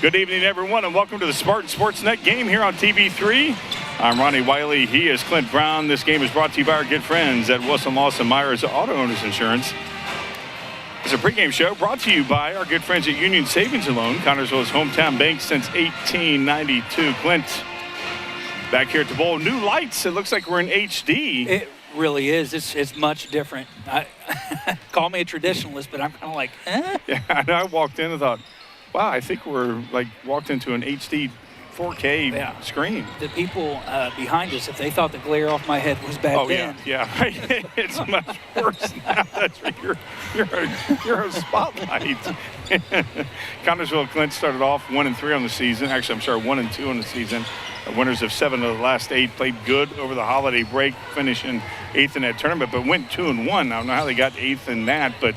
Good evening, everyone, and welcome to the Spartan Sportsnet game here on TV3. I'm Ronnie Wiley. He is Clint Brown. This game is brought to you by our good friends at Wilson Lawson Myers Auto Owners Insurance. It's a pregame show brought to you by our good friends at Union Savings and Loan, Connersville's hometown bank since 1892. Clint, back here at the bowl, new lights. It looks like we're in HD. It really is. It's much different. Call me a traditionalist, but I'm kind of like, eh? Yeah, I walked in and thought, wow, I think we're like walked into an HD 4K screen. The people behind us, if they thought the glare off my head was bad then. Yeah. It's much worse now. That's right. You're a spotlight. Connersville Clint started off 1-3 on the season. Actually, 1-2 on the season. Winners of 7 of the last 8, played good over the holiday break, finishing 8th in that tournament, but went 2-1. I don't know how they got 8th in that, but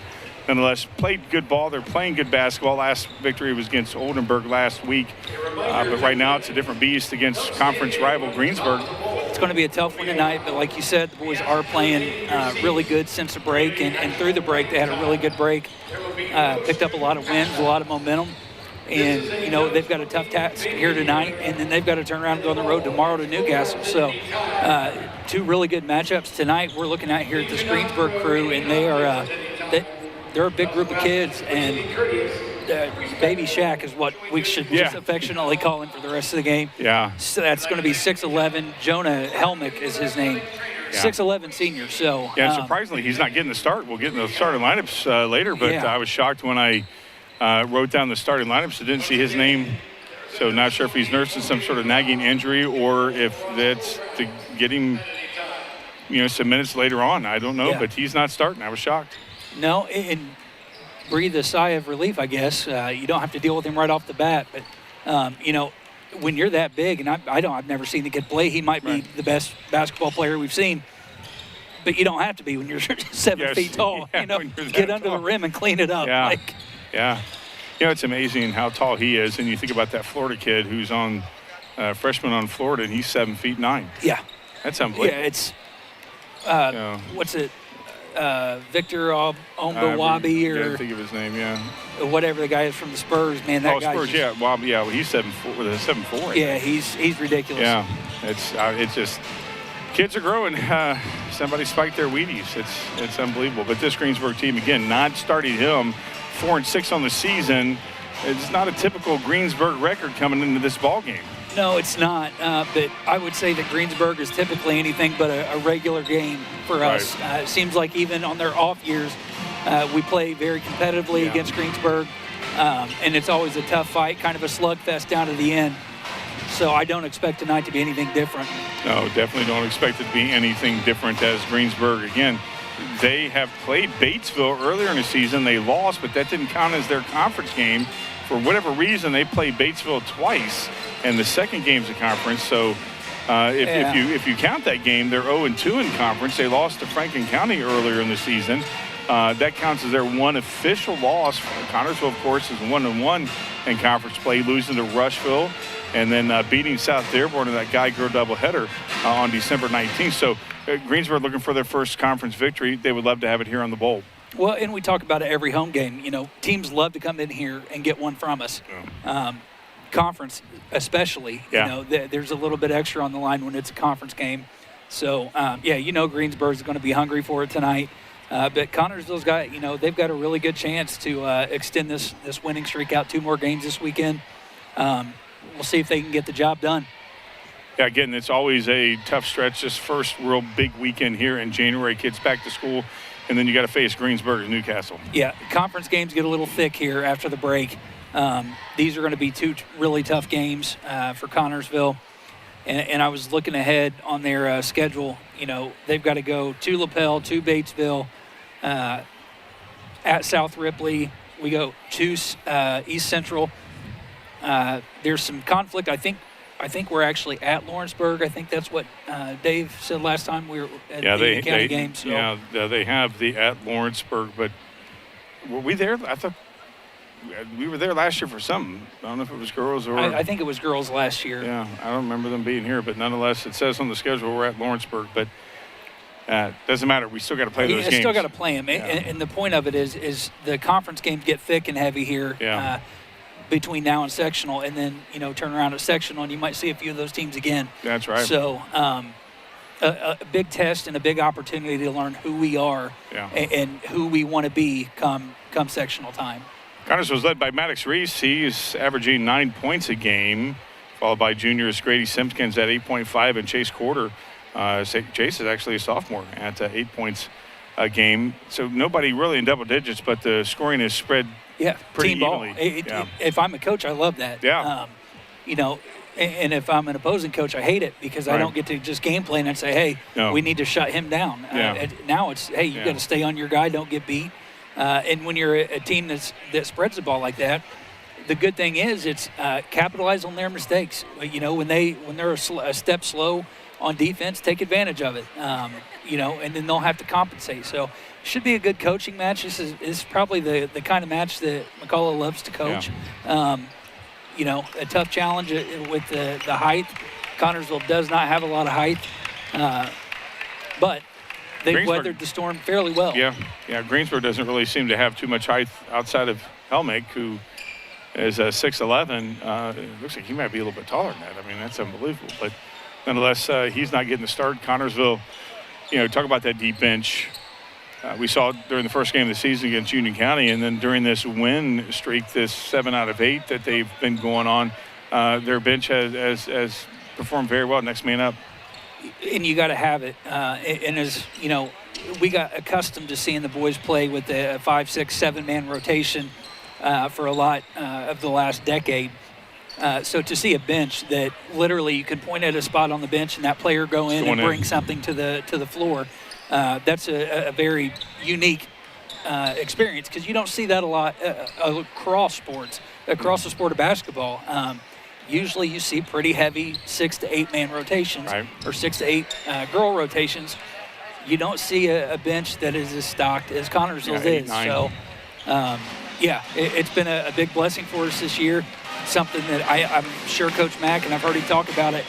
nonetheless, played good ball. They're playing good basketball. Last victory was against Oldenburg last week, but right now it's a different beast against conference rival Greensburg. It's going to be a tough one tonight, but like you said, the boys are playing really good since the break, and through the break they had a really good break. Picked up a lot of wins, a lot of momentum. And, you know, they've got a tough task here tonight, and then they've got to turn around and go on the road tomorrow to Newcastle. So, two really good matchups tonight. We're looking at here at this Greensburg crew, and they're a big group of kids, and Baby Shaq is what we should just affectionately call him for the rest of the game. Yeah. So that's going to be 6'11". Jonah Helmick is his name. Yeah. 6'11" senior. So yeah, surprisingly, he's not getting the start. We'll get in the starting lineups later, but I was shocked when I wrote down the starting lineups. I didn't see his name, so not sure if he's nursing some sort of nagging injury or if that's to get him, some minutes later on. I don't know, but he's not starting. I was shocked. No, and breathe a sigh of relief, I guess. You don't have to deal with him right off the bat, but when you're that big, and I've never seen the kid play. He might be the best basketball player we've seen. But you don't have to be when you're 7 feet tall. Get under the rim and clean it up. Yeah. It's amazing how tall he is. And you think about that Florida kid who's on freshman on Florida, and he's 7'9". Yeah. That's unbelievable. Yeah, it's what's it? Victor Ombawabi or I think of his name, whatever the guy is from the Spurs, man. That guy. Spurs, Wabi, well, he's 7'4", with a 7'4". Yeah, he's ridiculous. Yeah, it's just kids are growing. Somebody spiked their Wheaties. It's unbelievable. But this Greensburg team, again, not starting him, 4-6 on the season. It's not a typical Greensburg record coming into this ball game. No, it's not. But I would say that Greensburg is typically anything but a regular game for us. It seems like even on their off years, we play very competitively against Greensburg. And it's always a tough fight, kind of a slugfest down to the end. So I don't expect tonight to be anything different. No, definitely don't expect it to be anything different as Greensburg, again, they have played Batesville earlier in the season. They lost, but that didn't count as their conference game. For whatever reason, they played Batesville twice, and the second game's a conference. So if you count that game, they're 0-2 in conference. They lost to Franklin County earlier in the season. That counts as their one official loss. Connersville, of course, is 1-1 in conference play, losing to Rushville, and then beating South Dearborn in that Guy-Girl doubleheader on December 19th. So Greensburg looking for their first conference victory. They would love to have it here on the bowl. Well, and we talk about it every home game. Teams love to come in here and get one from us. Conference especially. There's a little bit extra on the line when it's a conference game. So, Greensburg's going to be hungry for it tonight. But Connersville's got, they've got a really good chance to extend this winning streak out 2 more games this weekend. We'll see if they can get the job done. Yeah, again, it's always a tough stretch. This first real big weekend here in January. Kids back to school, and then you got to face Greensburg and Newcastle. Yeah, conference games get a little thick here after the break. These are going to be 2 really tough games for Connersville. And I was looking ahead on their schedule. They've got to go to LaPel, to Batesville, at South Ripley. We go to East Central. There's some conflict. I think we're actually at Lawrenceburg. I think that's what Dave said last time we were at the county game. So. Yeah, they have the at Lawrenceburg, but were we there? I thought we were there last year for something. I don't know if it was girls or... I think it was girls last year. Yeah, I don't remember them being here, but nonetheless, it says on the schedule we're at Lawrenceburg, but doesn't matter. We still got to play those games. Still got to play them. Yeah. And the point of it is the conference games get thick and heavy here. Yeah. between now and sectional, and then, turn around at sectional, and you might see a few of those teams again. That's right. So a big test and a big opportunity to learn who we are and who we want to be come sectional time. Connors was led by Maddox Reese. He's averaging 9 points a game, followed by juniors Grady Simpkins at 8.5 and Chase Quarter. Chase is actually a sophomore at 8 points a game. So nobody really in double digits, but the scoring is spread pretty team ball. evenly. If I'm a coach, I love that. Yeah. And if I'm an opposing coach, I hate it because I don't get to just game plan and say, hey, we need to shut him down. Now it's, hey, you got to stay on your guy, don't get beat. And when you're a team that spreads the ball like that, the good thing is it's capitalize on their mistakes. When they're a step slow on defense, take advantage of it. And then they'll have to compensate. So it should be a good coaching match. This is probably the kind of match that McCullough loves to coach. A tough challenge with the height. Connorsville does not have a lot of height, but they weathered the storm fairly well. Yeah. Greensburg doesn't really seem to have too much height outside of Helmick, who is 6'11". It looks like he might be a little bit taller than that. I mean, that's unbelievable. But nonetheless, he's not getting the start. Connorsville, talk about that deep bench. We saw during the first game of the season against Union County, and then during this win streak, this 7 out of 8 that they've been going on, their bench has performed very well. Next man up. And you got to have it. And as we got accustomed to seeing the boys play with the 5, 6, 7-man rotation for a lot of the last decade. So to see a bench that literally you can point at a spot on the bench and that player go in and bring something to the floor, that's a very unique experience because you don't see that a lot across sports, across the sport of basketball. Usually you see pretty heavy 6 to 8 man rotations or 6 to 8 girl rotations. You don't see a bench that is as stocked as Connorsville's is. 9. So, it's been a big blessing for us this year. Something that I'm sure Coach Mack, and I've heard him talk about it,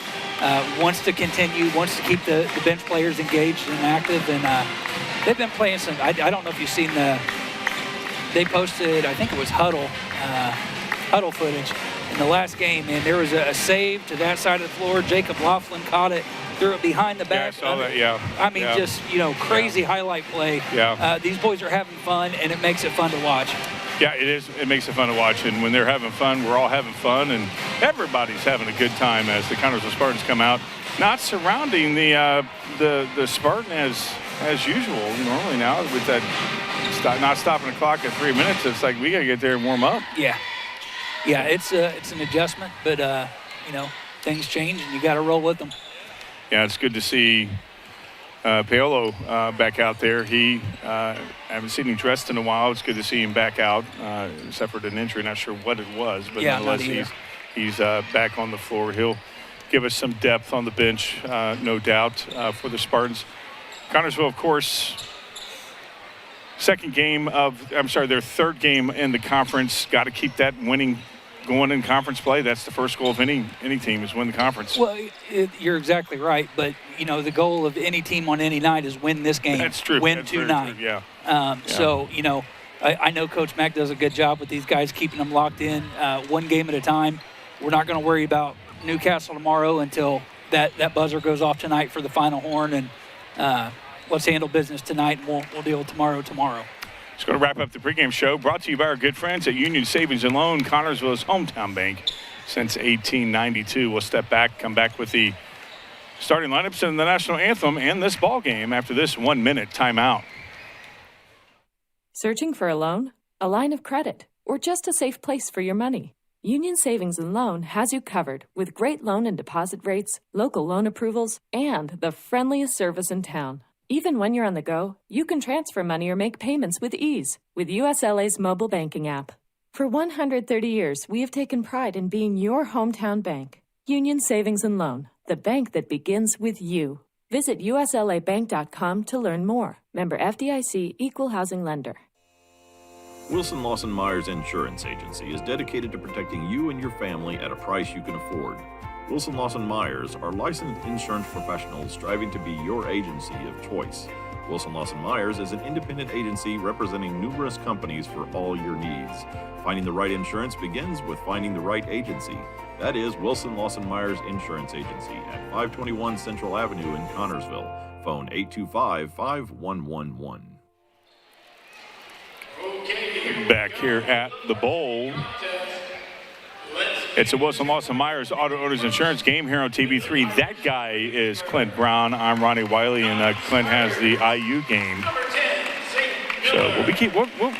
wants to continue, wants to keep the bench players engaged and active. And they've been playing some, I don't know if you've seen they posted, I think it was huddle footage in the last game, and there was a save to that side of the floor. Jacob Laughlin caught it, threw it behind the back. Yeah, I saw that, I mean, just, crazy highlight play. These boys are having fun, and it makes it fun to watch. Yeah, it is. It makes it fun to watch, and when they're having fun, we're all having fun, and everybody's having a good time as the CHS Spartans come out, not surrounding the Spartan as usual. Normally now with that not stopping the clock at 3 minutes, it's like we got to get there and warm up. Yeah, it's an adjustment, but things change, and you got to roll with them. Yeah, it's good to see Paolo back out there. I haven't seen him dressed in a while. It's good to see him back out. Suffered an injury, not sure what it was, but nonetheless he's back on the floor. He'll give us some depth on the bench, no doubt, for the Spartans. Connorsville, of course, their third game in the conference. Got to keep that winning going in conference play. That's the first goal of any team is win the conference. Well, you're exactly right. But, the goal of any team on any night is win this game. That's true. Win tonight. So, I know Coach Mack does a good job with these guys, keeping them locked in one game at a time. We're not going to worry about Newcastle tomorrow until that buzzer goes off tonight for the final horn. And let's handle business tonight, and we'll deal with tomorrow. Just going to wrap up the pregame show, brought to you by our good friends at Union Savings and Loan, Connorsville's hometown bank since 1892. We'll step back, come back with the starting lineups and the national anthem and this ball game after this 1-minute timeout. Searching for a loan, a line of credit, or just a safe place for your money? Union Savings and Loan has you covered with great loan and deposit rates, local loan approvals, and the friendliest service in town. Even when you're on the go, you can transfer money or make payments with ease with USLA's mobile banking app. For 130 years, we have taken pride in being your hometown bank. Union Savings and Loan, the bank that begins with you. Visit uslabank.com to learn more. Member FDIC, Equal Housing Lender. Wilson Lawson Myers Insurance Agency is dedicated to protecting you and your family at a price you can afford. Wilson Lawson Myers are licensed insurance professionals striving to be your agency of choice. Wilson Lawson Myers is an independent agency representing numerous companies for all your needs. Finding the right insurance begins with finding the right agency. That is Wilson Lawson Myers Insurance Agency at 521 Central Avenue in Connorsville. Phone 825-5111. Back here at the bowl, it's a Wilson Lawson Myers Auto Owners Insurance game here on TV3. That guy is Clint Brown. I'm Ronnie Wiley, and Clint has the IU game. So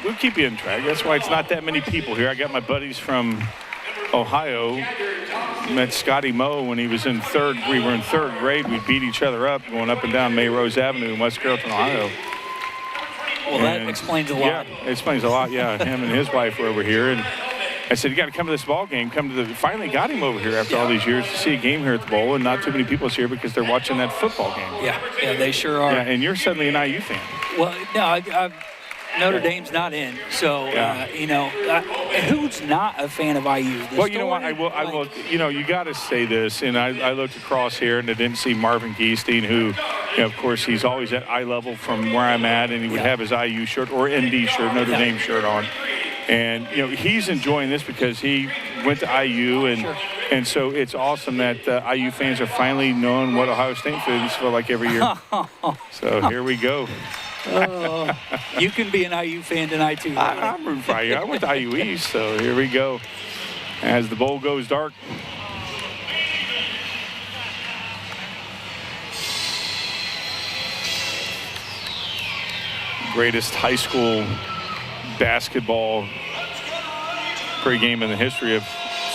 we'll keep you in track. That's why it's not that many people here. I got my buddies from Ohio. Met Scotty Moe when he was in third. We were in third grade. We beat each other up going up and down Mayrose Avenue in West Carrollton, Ohio. Well, that explains a lot. Yeah, it explains a lot. Yeah, him and his wife were over here, and I said, you got to come to this ball game. Finally got him over here after all these years to see a game here at the bowl, and not too many people's here because they're watching that football game. Yeah, they sure are. Yeah, and you're suddenly an IU fan. Well, no, Notre Dame's not in, so who's not a fan of IU? Well, you know what? I will. You know, you got to say this, and I looked across here and I didn't see Marvin Giestein, who, of course, he's always at eye level from where I'm at, and he would have his IU shirt or ND shirt, Notre Dame shirt on. And, he's enjoying this because he went to IU, and so it's awesome that IU fans are finally knowing what Ohio State fans feel like every year. So here we go. You can be an IU fan tonight, too. I'm rooting for IU. I went to IU East, so here we go. As the bowl goes dark. Greatest high school basketball pregame in the history of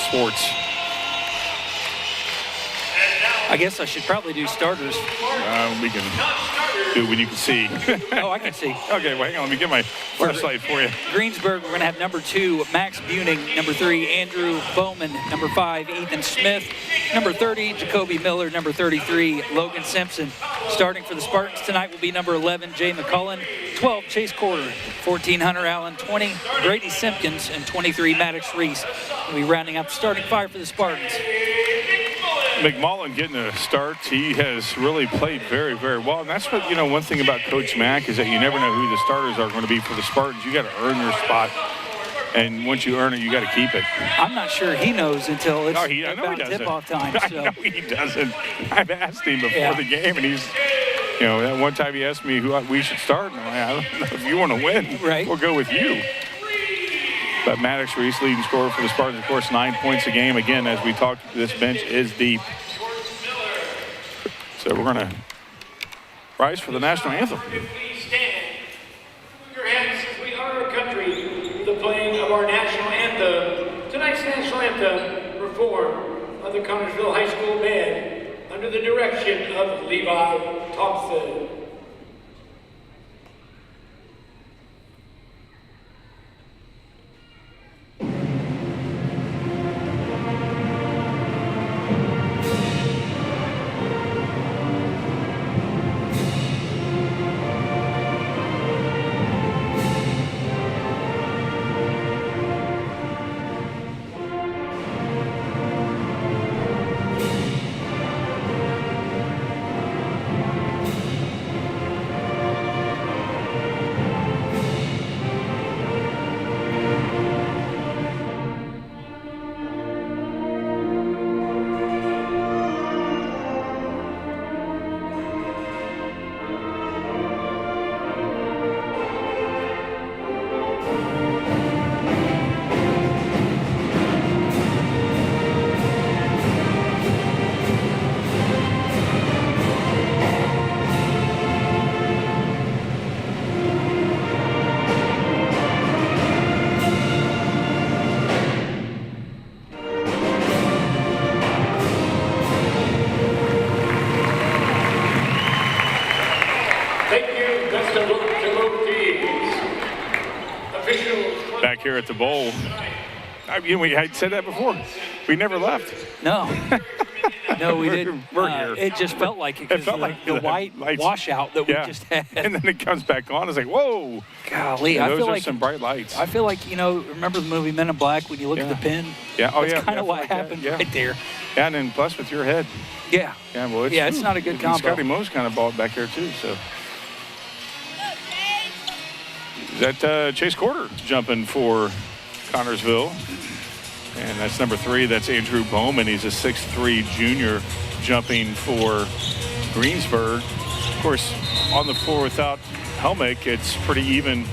sports. I guess I should probably do starters. We can do when you can see. Oh, I can see. Okay, well, hang on. Let me get my flashlight for you. Greensburg, we're going to have number 2, Max Buning. Number 3, Andrew Bowman. Number 5, Ethan Smith. Number 30, Jacoby Miller. Number 33, Logan Simpson. Starting for the Spartans tonight will be number 11, Jay McCullen. 12, Chase Corder. 14, Hunter Allen. 20, Brady Simpkins. And 23, Maddox Reese. We'll be rounding up the starting 5 for the Spartans. McMullen getting a start. He has really played very, very well. And that's what, one thing about Coach Mack is that you never know who the starters are going to be for the Spartans. You got to earn your spot. And once you earn it, you got to keep it. I'm not sure he knows until it's about tip-off time. So. I know he doesn't. I've asked him before the game, and he's, that one time he asked me who we should start. And I'm like, I don't know. If you want to win, we'll go with you. But Maddox Reese, leading scorer for the Spartans, of course, 9 points a game. Again, as we talked, this bench is deep. So we're going to rise for the national anthem. Please stand. Put your hands as we honor our country with the playing of our national anthem. Tonight's national anthem performed by the Connorsville High School Band under the direction of Levi Thompson. Back here at the bowl. I said that before. We never left. No. No, we didn't. We're here. It just felt like it because the white lights. washout that we just had. And then it comes back on. It's like, whoa. Golly, and I those feel are like some bright lights. I feel like, remember the movie Men in Black when you look at the pin? Yeah. Oh, That's kind of what happened right there. Yeah, and then plus with your head. Yeah. Yeah, well, it's not a good combo. Scotty Moe's kind of balled back there, too, so. Is that Chase Quarter jumping for Connorsville. And that's number 3. That's Andrew Bowman. He's a 6'3" junior jumping for Greensburg. Of course, on the floor without Helmick, it's pretty even.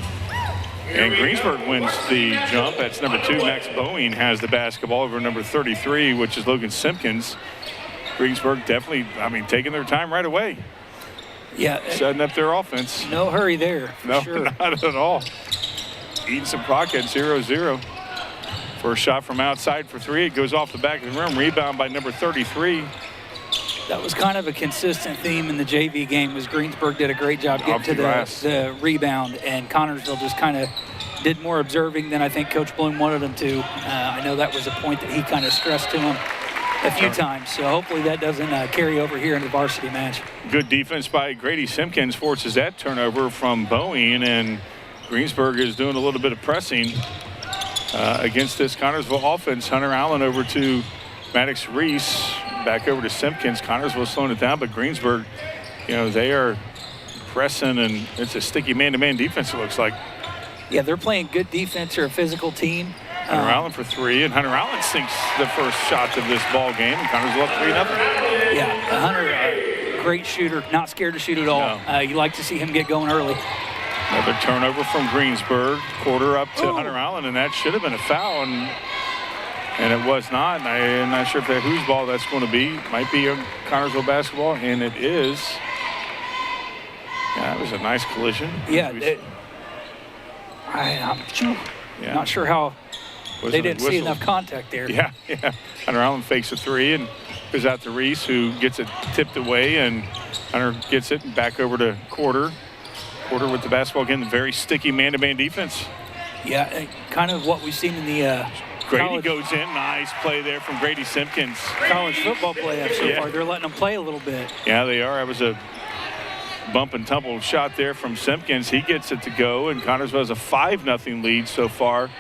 And Greensburg wins the jump. That's number 2. Max Boeing has the basketball over number 33, which is Logan Simpkins. Greensburg definitely, taking their time right away. Yeah. Setting up their offense. No hurry there, No, sure. not at all. Eating some clock at 0-0. First shot from outside for 3. It goes off the back of the rim. Rebound by number 33. That was kind of a consistent theme in the JV game. Was Greensburg did a great job getting to the rebound, and Connorsville just kind of did more observing than I think Coach Bloom wanted them to. I know that was a point that he kind of stressed to him a few times, so hopefully that doesn't carry over here in the varsity match. Good defense by Grady Simpkins forces that turnover from Boeing, and Greensburg is doing a little bit of pressing against this Connorsville offense. Hunter Allen over to Maddox Reese, back over to Simpkins. Connorsville slowing it down, but Greensburg, they are pressing, and it's a sticky man-to-man defense, it looks like. Yeah, they're playing good defense. They're a physical team. Hunter Allen for 3, and Hunter Allen sinks the first shot of this ball game, and Connorsville up 3-0. Yeah, Hunter, great shooter, not scared to shoot at all. No. You like to see him get going early. Another turnover from Greensburg. Quarter up to Hunter Allen, and that should have been a foul, and it was not. And I'm not sure if whose ball that's going to be. Might be a Connorsville basketball, and it is. Yeah, that was a nice collision. Yeah, I'm not sure how they didn't see enough contact there. Yeah. Hunter Allen fakes a 3 and goes out to Reese, who gets it tipped away, and Hunter gets it back over to Quarter. Quarter with the basketball again. Very sticky man-to-man defense. Yeah, kind of what we've seen in the Grady college. Goes in. Nice play there from Grady Simpkins. College football play so far. They're letting them play a little bit. Yeah, they are. That was a bump and tumble shot there from Simpkins. He gets it to go, and Connorsville has a 5-0 lead so far.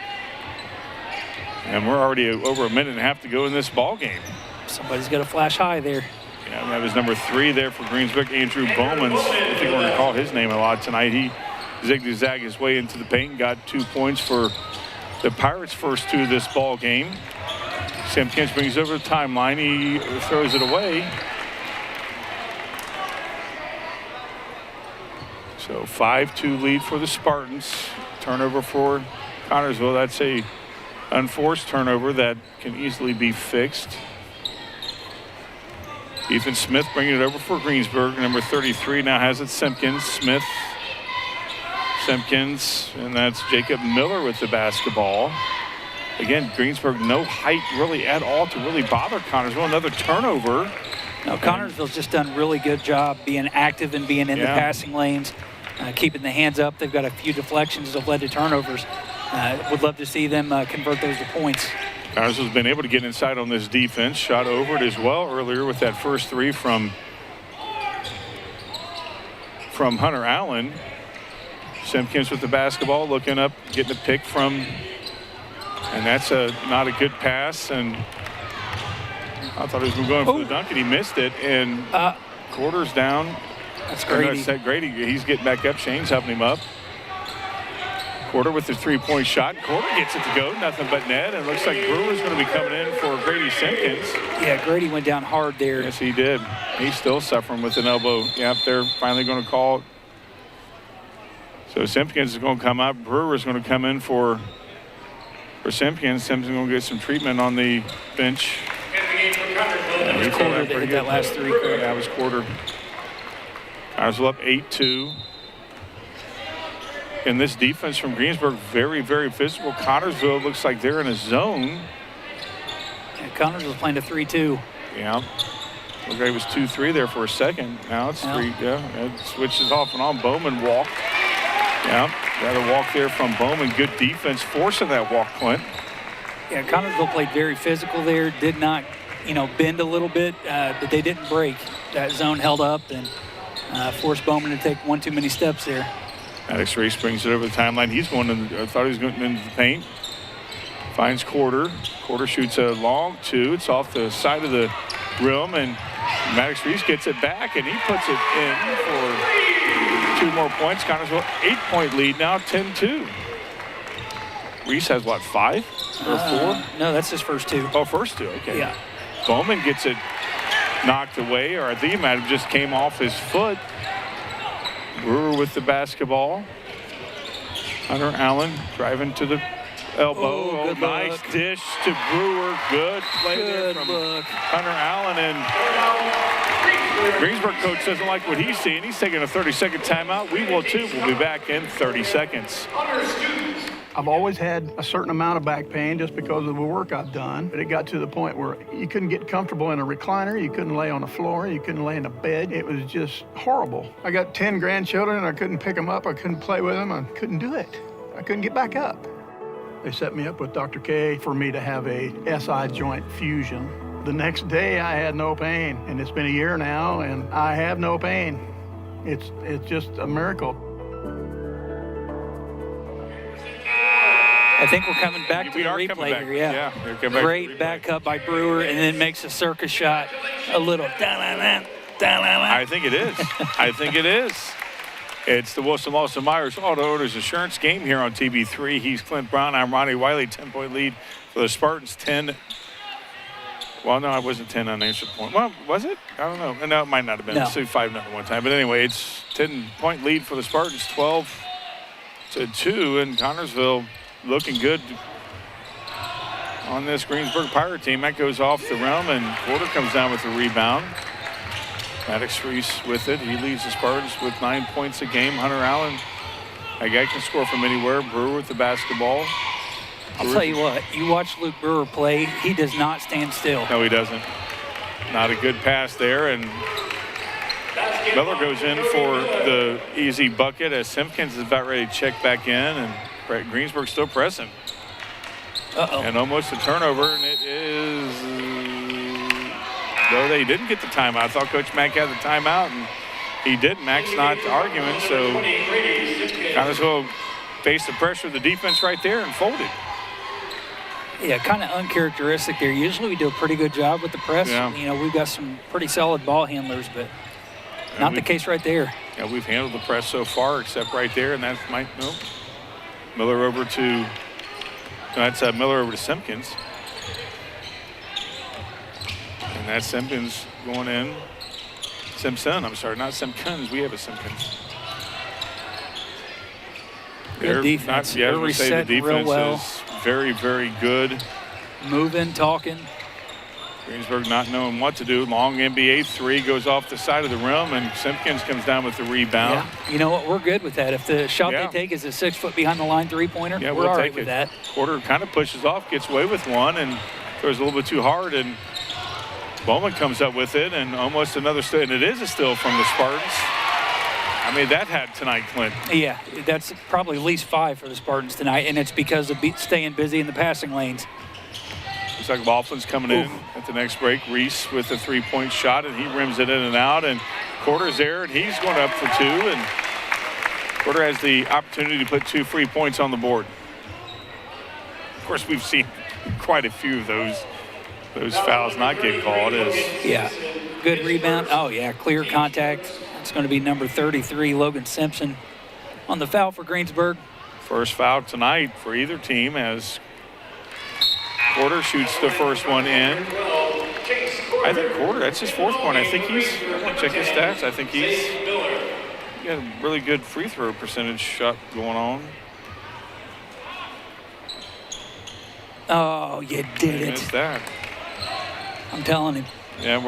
And we're already over a minute and a half to go in this ball game. Somebody's got a flash high there. Yeah, that was number 3 there for Greensburg, Andrew Bowman. I think we're going to call his name a lot tonight. He zig-zagged his way into the paint, got 2 points for the Pirates' first 2 of this ball game. Simpkins brings it over the timeline. He throws it away. So 5-2 lead for the Spartans. Turnover for Connorsville. That's a unforced turnover that can easily be fixed. Ethan Smith bringing it over for Greensburg. Number 33 now has it Simpkins. Smith, Simpkins, and that's Jacob Miller with the basketball. Again, Greensburg, no height really at all to really bother Connorsville. Another turnover. No, Connorsville's just done a really good job being active and being in the passing lanes, keeping the hands up. They've got a few deflections that have led to turnovers. Would love to see them convert those to points. Connorsville's been able to get inside on this defense. Shot over it as well earlier with that first 3 from Hunter Allen. Simpkins with the basketball, looking up, getting a pick from, and that's not a good pass. And I thought he was going for the dunk, and he missed it. And Quarter's down. That's Grady. Grady. He's getting back up. Shane's helping him up. Quarter with the 3-point shot. Quarter gets it to go. Nothing but net. And it looks like Brewer's going to be coming in for Grady Simpkins. Yeah, Grady went down hard there. Yes, he did. He's still suffering with an elbow. Yep, they're finally going to call it. So Simpkins is going to come out. Brewer's going to come in for Simpkins. Simpkins is going to get some treatment on the bench. He Quarter that hit that last 3. Yeah, it was Quarter. Connorsville up 8-2. And this defense from Greensburg, very, very physical. Connorsville looks like they're in a zone. And Connorsville's playing a 3-2. Yeah. Looked like it was 2-3 there for a second. Now it's 3. Yeah, it switches off and on. Bowman walk. Yeah, got a walk there from Bowman. Good defense forcing that walk, Clint. Yeah, Connorsville played very physical there. Did not, bend a little bit, but they didn't break. That zone held up and forced Bowman to take one too many steps there. Maddox Reese brings it over the timeline. He's going I thought he was going into the paint. Finds Quarter. Quarter shoots a long 2. It's off the side of the rim, and Maddox Reese gets it back, and he puts it in for 2 more points. Connersville 8-point lead now, 10-2. Reese has what, 5 or 4? No, that's his first 2. Oh, first 2. Okay. Yeah. Bowman gets it knocked away, or I think it might have just came off his foot. Brewer with the basketball. Hunter Allen driving to the elbow. Good nice look. dish to Brewer. Good play there Good from look. Hunter Allen. And Greensburg coach doesn't like what he's seeing. He's taking a 30-second timeout. We will too. We'll be back in 30 seconds. I've always had a certain amount of back pain just because of the work I've done, but it got to the point where you couldn't get comfortable in a recliner, you couldn't lay on the floor, you couldn't lay in a bed. It was just horrible. I got 10 grandchildren and I couldn't pick them up, I couldn't play with them, I couldn't do it. I couldn't get back up. They set me up with Dr. K for me to have a SI joint fusion. The next day I had no pain, and it's been a year now and I have no pain. It's just a miracle. I think we're coming back to We the are coming replay back. here. Yeah. Yeah, we're coming back to Great the replay. back up by Brewer, and then makes a circus shot. A little da-la-la, da-la-la. I think it is. I think it is. It's the Wilson Lawson Myers Auto Owners Insurance game here on TB3. He's Clint Brown. I'm Ronnie Wiley. 10-point lead for the Spartans. 10. Well, no, I wasn't 10 unanswered point. Well, was it? I don't know. No, it might not have been. No. It's 5-0 one time. But anyway, it's 10-point lead for the Spartans. 12-2, and Connersville looking good on this Greensburg Pirate team. That goes off the rim, and Porter comes down with the rebound. Maddox Reese with it. He leads the Spartans with 9 points a game. Hunter Allen, a guy can score from anywhere. Brewer with the basketball. I'll tell you what, you watch Luke Brewer play, he does not stand still. No, he doesn't. Not a good pass there, and Miller goes in for the easy bucket as Simpkins is about ready to check back in, and Greensburg still pressing. Uh-oh. And almost a turnover, and it is, though they didn't get the timeout. I thought Coach Mack had the timeout, and he didn't. Mack's not arguing, so Connersville faced the pressure of the defense right there and folded. Yeah, kind of uncharacteristic there. Usually we do a pretty good job with the press. Yeah. You know, we've got some pretty solid ball handlers, but not the case right there. Yeah, we've handled the press so far, except right there, and that's Miller over to, that's Miller over to Simpkins. And that's Simpkins going in. Simpson, I'm sorry, not Simpkins. We have a Simpkins. Good defense. Yeah, I They're was going to say the resetting real defense well. is very, very good. Moving, talking. Greensburg not knowing what to do. Long NBA three goes off the side of the rim, and Simpkins comes down with the rebound. Yeah. You know what? We're good with that. If the shot Yeah. they take is a 6 foot behind the line three-pointer, Yeah, we're we'll all right take with it. that. Porter kind of pushes off, gets away with one, and throws a little bit too hard, and Bowman comes up with it, and almost another steal, and it is a steal from the Spartans. I mean, that had tonight, Clint. Yeah, that's probably at least 5 for the Spartans tonight, and it's because of staying busy in the passing lanes. Looks like Laughlin's coming in at the next break. Reese with a three-point shot, and he rims it in and out, and Porter's there, and he's going up for 2, and Porter has the opportunity to put 2 free points on the board. Of course, we've seen quite a few of those fouls not get called. Yeah, good rebound. Oh, yeah, clear contact. It's going to be number 33, Logan Simpson, on the foul for Greensburg. First foul tonight for either team as Porter shoots the first one in. I think Porter, that's his 4th point. I think I want to check his stats. I think he's got a really good free throw percentage shot going on. Oh, you did it. Missed that. I'm telling him. Yeah,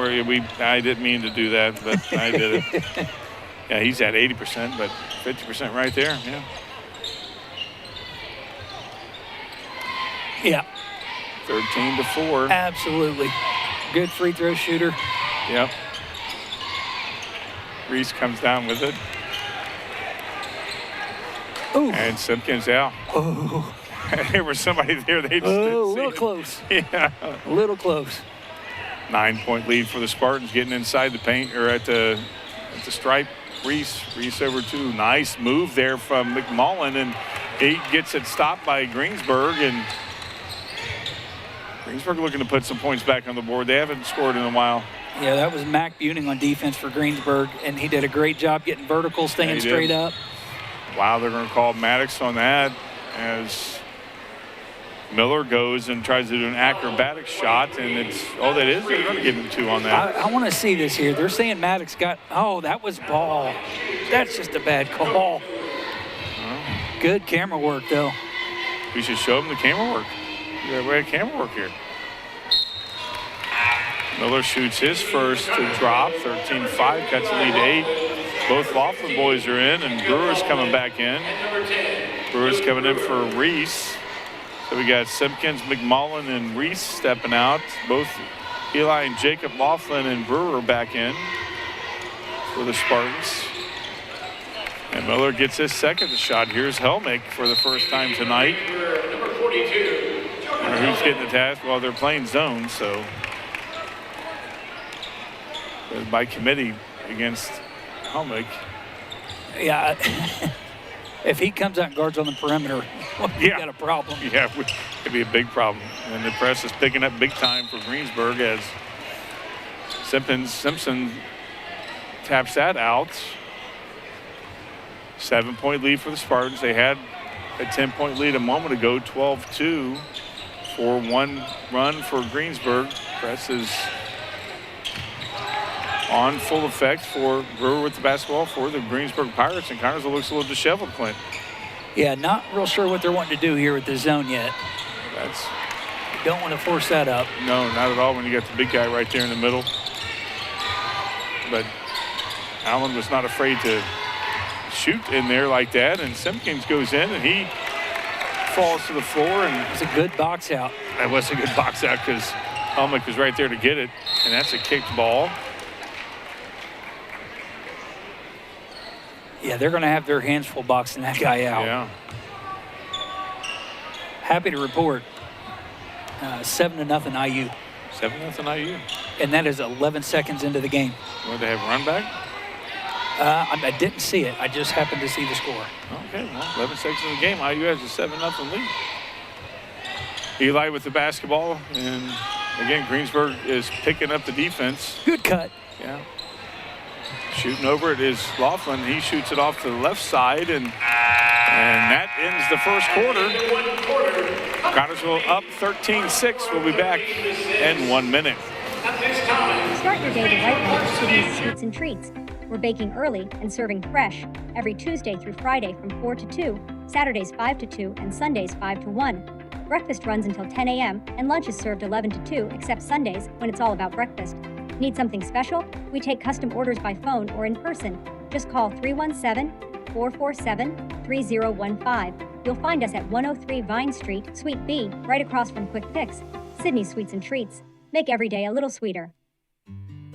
I didn't mean to do that, but I did it. Yeah, he's at 80%, but 50% right there. Yeah. Yeah, 13-4. absolutely. Good free throw shooter. Yep. Reese comes down with it. Ooh. And Simpkins out. Oh, There was somebody there. They just a didn't see little it. close. Yeah. A little close. 9-point lead for the Spartans, getting inside the paint or at the stripe. Reese over 2. Nice move there from McMullen, and he gets it stopped by Greensburg, and Greensburg looking to put some points back on the board. They haven't scored in a while. Yeah, that was Mac Buning on defense for Greensburg, and he did a great job getting vertical, staying straight up. Wow, they're going to call Maddox on that as Miller goes and tries to do an acrobatic shot, and it's, oh, that is, they're going to give him 2 on that. I want to see this here. They're saying Maddox got, oh, that was ball. That's just a bad call. Good camera work, though. We should show them the camera work. Yeah, we had camera work here. Miller shoots his first to drop, 13-5, cuts the lead to 8. Both Laughlin boys are in, and Brewer's coming back in. Brewer's coming in for Reese. So we got Simpkins, McMullen, and Reese stepping out. Both Eli and Jacob Laughlin and Brewer back in for the Spartans. And Miller gets his second shot. Here's Helmick for the first time tonight. Number 42. Who's getting the task? Well, they're playing zone, so by committee against Helmick. Yeah, if he comes out and guards on the perimeter, we got a problem. Yeah, it'd be a big problem. And the press is picking up big time for Greensburg as Simpson taps that out. 7-point lead for the Spartans. They had a 10-point lead a moment ago, 12-2 for one run for Greensburg. Press is on full effect for Brewer with the basketball for the Greensburg Pirates, and Connersville looks a little disheveled, Clint. Yeah, not real sure what they're wanting to do here with the zone yet. Don't want to force that up. No, not at all when you got the big guy right there in the middle. But Allen was not afraid to shoot in there like that, and Simpkins goes in and he falls to the floor, and it was a good box out. That was a good box out because Helmick was right there to get it, and that's a kicked ball. Yeah, they're going to have their hands full boxing that guy out. Yeah. Happy to report 7-0 IU. 7-0 IU. And that is 11 seconds into the game. Would they have a run back? I didn't see it. I just happened to see the score. Okay, well, 11 seconds in the game. IU has a 7-0 lead. Eli with the basketball, and again, Greensburg is picking up the defense. Good cut. Yeah. Shooting over it is Laughlin. He shoots it off to the left side, and that ends the first quarter. Connersville up 13-6. We'll be back in 1 minute. Start your day the right way with Sydney's Sweets and Treats. We're baking early and serving fresh every Tuesday through Friday from 4 to 2, Saturdays 5 to 2, and Sundays 5 to 1. Breakfast runs until 10 a.m. and lunch is served 11 to 2, except Sundays when it's all about breakfast. Need something special? We take custom orders by phone or in person. Just call 317-447-3015. You'll find us at 103 Vine Street, Suite B, right across from Quick Fix. Sydney Sweets and Treats. Make every day a little sweeter.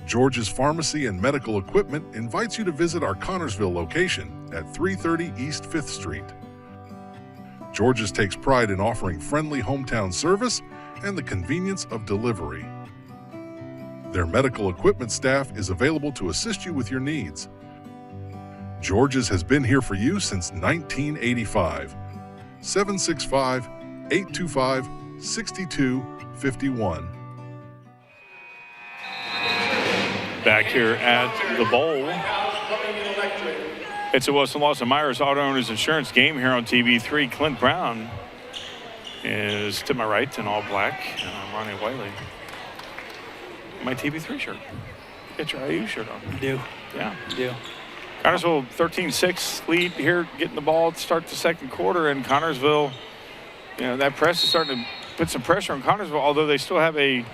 George's Pharmacy and Medical Equipment invites you to visit our Connersville location at 330 East 5th Street. George's takes pride in offering friendly hometown service and the convenience of delivery. Their medical equipment staff is available to assist you with your needs. George's has been here for you since 1985. 765-825-6251. Back here at the bowl. It's a Wilson Lawson Myers Auto Owners Insurance game here on TV3. Clint Brown is to my right in all black, and I'm Ronnie Wiley. My TV3 shirt. Get your IU shirt on. You do. Yeah. You do. Connersville 13-6 lead here, getting the ball to start the second quarter, and Connersville, that press is starting to put some pressure on Connersville, although they still have a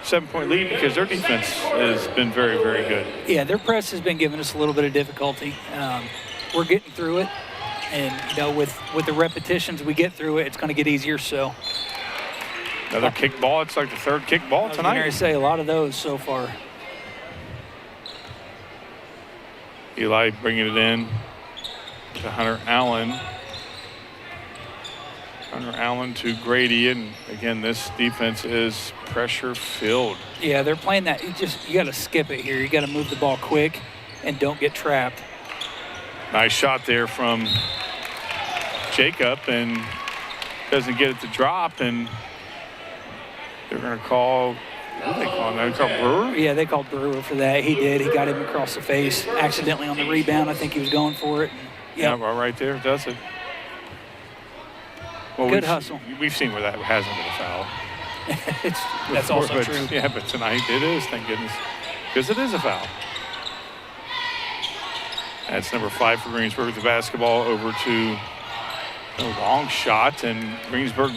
7-point lead because their defense has been very, very good. Yeah, their press has been giving us a little bit of difficulty. We're getting through it, and with the repetitions we get through it, it's going to get easier. So another kick ball. It's like the third kick ball tonight. I was going to say a lot of those so far. Eli bringing it in to Hunter Allen. Hunter Allen to Grady, and again, this defense is pressure-filled. Yeah, they're playing that. You got to skip it here. You got to move the ball quick and don't get trapped. Nice shot there from Jacob, and doesn't get it to drop, and They're going to call, what are they calling that? Call Brewer? Yeah, they called Brewer for that. He did. He got him across the face accidentally on the rebound. I think he was going for it. Yeah, right there, does it. Well, Good hustle. We've seen where that hasn't been a foul. That's also true. Yeah, but tonight it is, thank goodness, because it is a foul. That's number 5 for Greensburg with the basketball over to a long shot, and Greensburg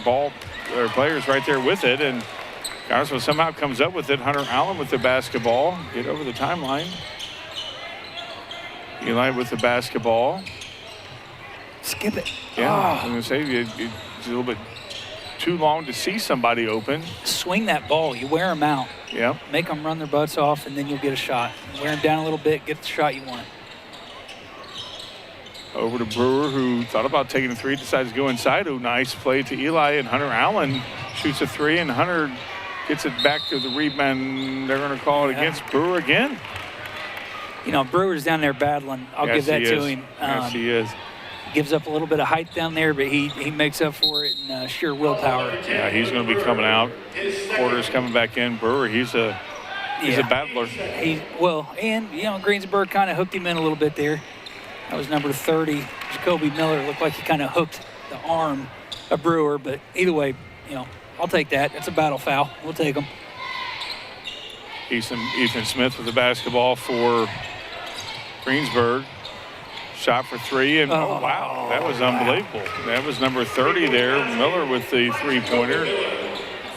players right there with it, and Connersville somehow comes up with it. Hunter Allen with the basketball, get over the timeline. Eli with the basketball. Skip it. Yeah, I'm going to say it's a little bit too long to see somebody open. Swing that ball. You wear them out. Yep. Make them run their butts off, and then you'll get a shot. Wear them down a little bit, get the shot you want. Over to Brewer, who thought about taking a 3, decides to go inside. Oh, nice play to Eli, and Hunter Allen shoots a 3, and Hunter gets it back to the rebound. They're going to call it against Brewer again. You know, Brewer's down there battling. I'll give that to him. Yes, he is. Gives up a little bit of height down there, but he makes up for it in sheer willpower. Yeah, he's going to be coming out. Porter's coming back in. Brewer, he's a battler. And you know, Greensburg kind of hooked him in a little bit there. That was number 30, Jacoby Miller. Looked like he kind of hooked the arm of Brewer, but either way, you know, I'll take that. That's a battle foul. We'll take them. Ethan Smith with the basketball for Greensburg. Shot for 3, and oh wow, that was unbelievable. That was number 30 there, Miller with the 3-pointer.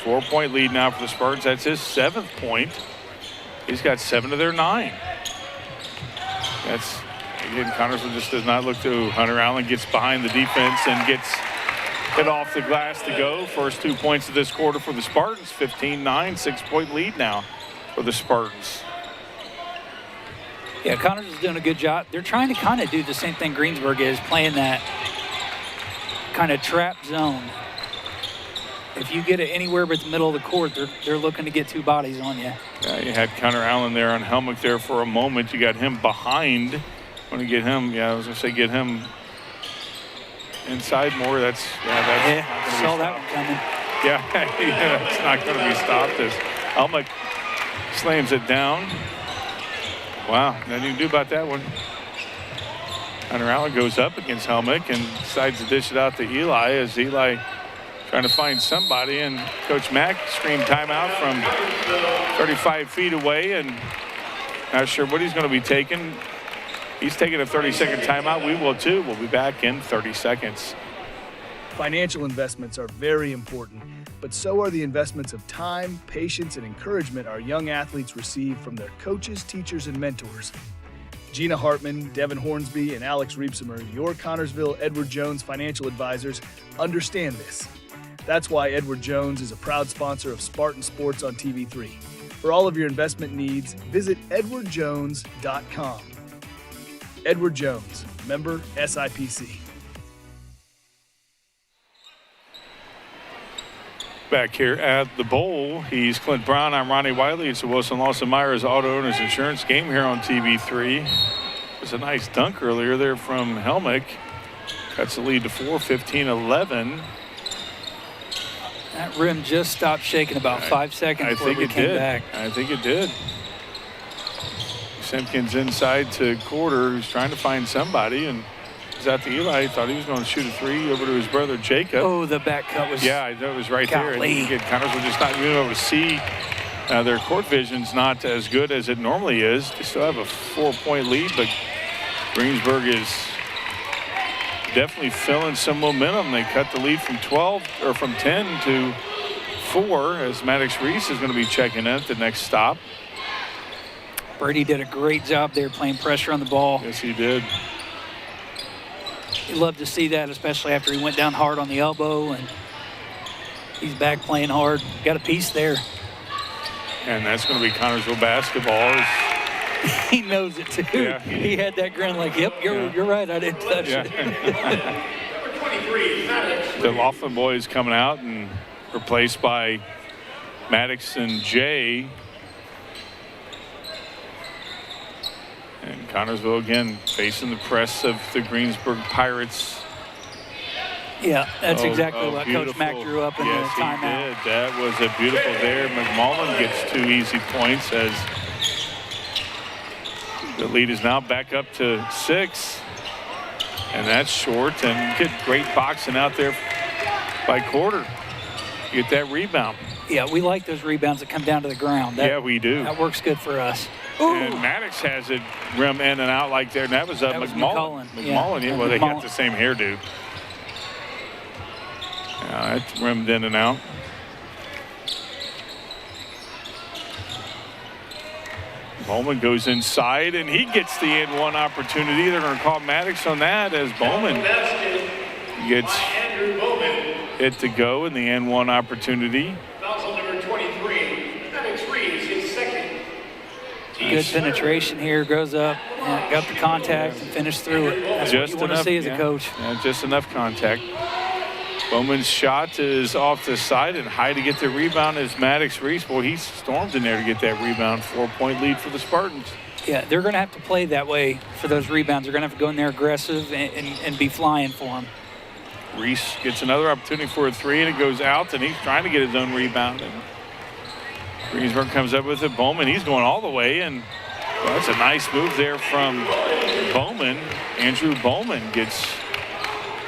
4-point lead now for the Spartans. That's his 7th point. He's got 7 of their 9. That's, again, Connersville just does not look to. Hunter Allen gets behind the defense and gets hit off the glass to go. First 2 points of this quarter for the Spartans. 15-9, 6-point lead now for the Spartans. Yeah, Connors is doing a good job. They're trying to kind of do the same thing Greensburg is, playing that kind of trap zone. If you get it anywhere but the middle of the court, they're looking to get 2 bodies on you. Yeah, you had Hunter Allen there on Helmick there for a moment. You got him behind. Want to get him, I was going to say get him inside more. That's saw that one coming. Yeah, it's not going to be stopped as Helmick slams it down. Wow, nothing you can do about that one. Hunter Allen goes up against Helmick and decides to dish it out to Eli as Eli trying to find somebody, and Coach Mack screamed timeout from 35 feet away, and not sure what he's going to be taking. He's taking a 30-second timeout. We will too. We'll be back in 30 seconds. Financial investments are very important, but so are the investments of time, patience, and encouragement our young athletes receive from their coaches, teachers, and mentors. Gina Hartman, Devin Hornsby, and Alex Reepsimer, your Connersville Edward Jones financial advisors, understand this. That's why Edward Jones is a proud sponsor of Spartan Sports on TV3. For all of your investment needs, visit edwardjones.com. Edward Jones, member SIPC. Back here at the Bowl, he's Clint Brown. I'm Ronnie Wiley. It's the Wilson Lawson Myers Auto Owners Insurance game here on TV3. It was a nice dunk earlier there from Helmick. Cuts the lead to 4, 15-11. That rim just stopped shaking about 5 seconds before we came back. I think it did. Simpkins inside to Quarter, who's trying to find somebody, and he's out to Eli. He thought he was going to shoot a 3 over to his brother Jacob. Oh, the back cut was. Yeah, that was right there. And Connersville just not being able to see. Their court vision's not as good as it normally is. They still have a 4-point lead, but Greensburg is definitely feeling some momentum. They cut the lead from 10 to 4 as Maddox Reese is going to be checking in at the next stop. Brady did a great job there playing pressure on the ball. Yes, he did. You love to see that, especially after he went down hard on the elbow, and he's back playing hard. Got a piece there. And that's going to be Connersville basketball. He knows it, too. Yeah. He had that grin like, yep, you're right, I didn't touch it. The Laughlin boys coming out and replaced by Maddox and Jay. And Connersville again facing the press of the Greensburg Pirates. Yeah, that's exactly what Coach Mack drew up in the timeout. Yes, he did. That was a beautiful there. McMullen gets 2 easy points as the lead is now back up to 6. And that's short, and get great boxing out there by Quarter. Get that rebound. Yeah, we like those rebounds that come down to the ground. Yeah, we do. That works good for us. And Maddox has it rim in and out like there, and that was McMullen. McMullen, well, they got the same hairdo. Yeah, that's rimmed in and out. Bowman goes inside, and he gets the and-one opportunity. They're going to call Maddox on that as Bowman gets it to go in the and-one opportunity. Foul number 23, Maddox Reeves, his second. Good penetration here, goes up, and got the contact and finished through it. That's Just what you want to see as a coach. Yeah, just enough contact. Bowman's shot is off the side, and high to get the rebound is Maddox Reese. Boy, he stormed in there to get that rebound. 4-point lead for the Spartans. Yeah, they're going to have to play that way for those rebounds. They're going to have to go in there aggressive and be flying for them. Reese gets another opportunity for a 3, and it goes out, and he's trying to get his own rebound. And Greensburg comes up with it. Bowman, he's going all the way, and that's a nice move there from Bowman. Andrew Bowman gets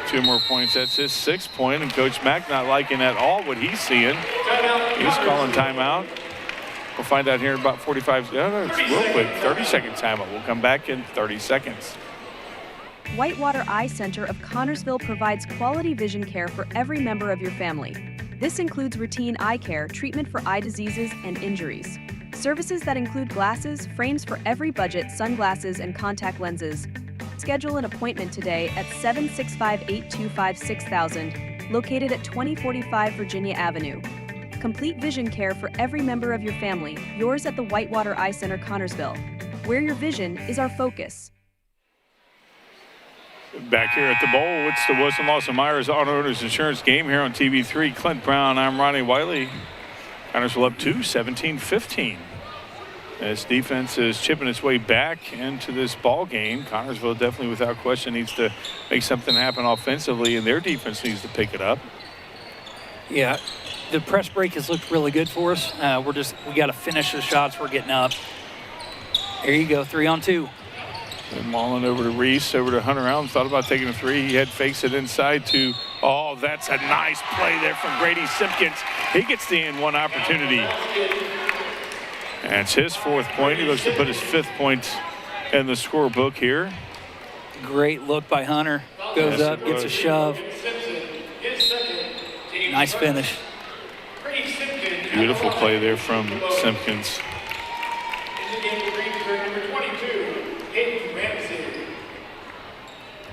2 more points. That's his 6th point, and Coach Mack not liking at all what he's seeing. He's calling timeout. We'll find out here in about 45. No, it's real quick. 30-second timeout. We'll come back in 30 seconds. Whitewater Eye Center of Connorsville provides quality vision care for every member of your family. This includes routine eye care, treatment for eye diseases and injuries. Services that include glasses, frames for every budget, sunglasses, and contact lenses. Schedule an appointment today at 765-825-6000, located at 2045 Virginia Avenue. Complete vision care for every member of your family, yours at the Whitewater Eye Center, Connorsville, where your vision is our focus. Back here at the bowl, it's the Wilson Lawson Myers Auto Owners Insurance game here on TV3. Clint Brown, I'm Ronnie Wiley. Connorsville up 2, 17-15. As defense is chipping its way back into this ball game. Connorsville definitely, without question, needs to make something happen offensively, and their defense needs to pick it up. Yeah, the press break has looked really good for us. We got to finish the shots we're getting up. There you go, 3-on-2. And Mullen over to Reese, over to Hunter Allen. Thought about taking a 3. He had fakes it inside to, oh, that's a nice play there from Grady Simpkins. He gets the and-one opportunity. That's his 4th point. He looks to put his 5th point in the scorebook here. Great look by Hunter. Goes up, gets a shove. Nice finish. Beautiful play there from Simpkins.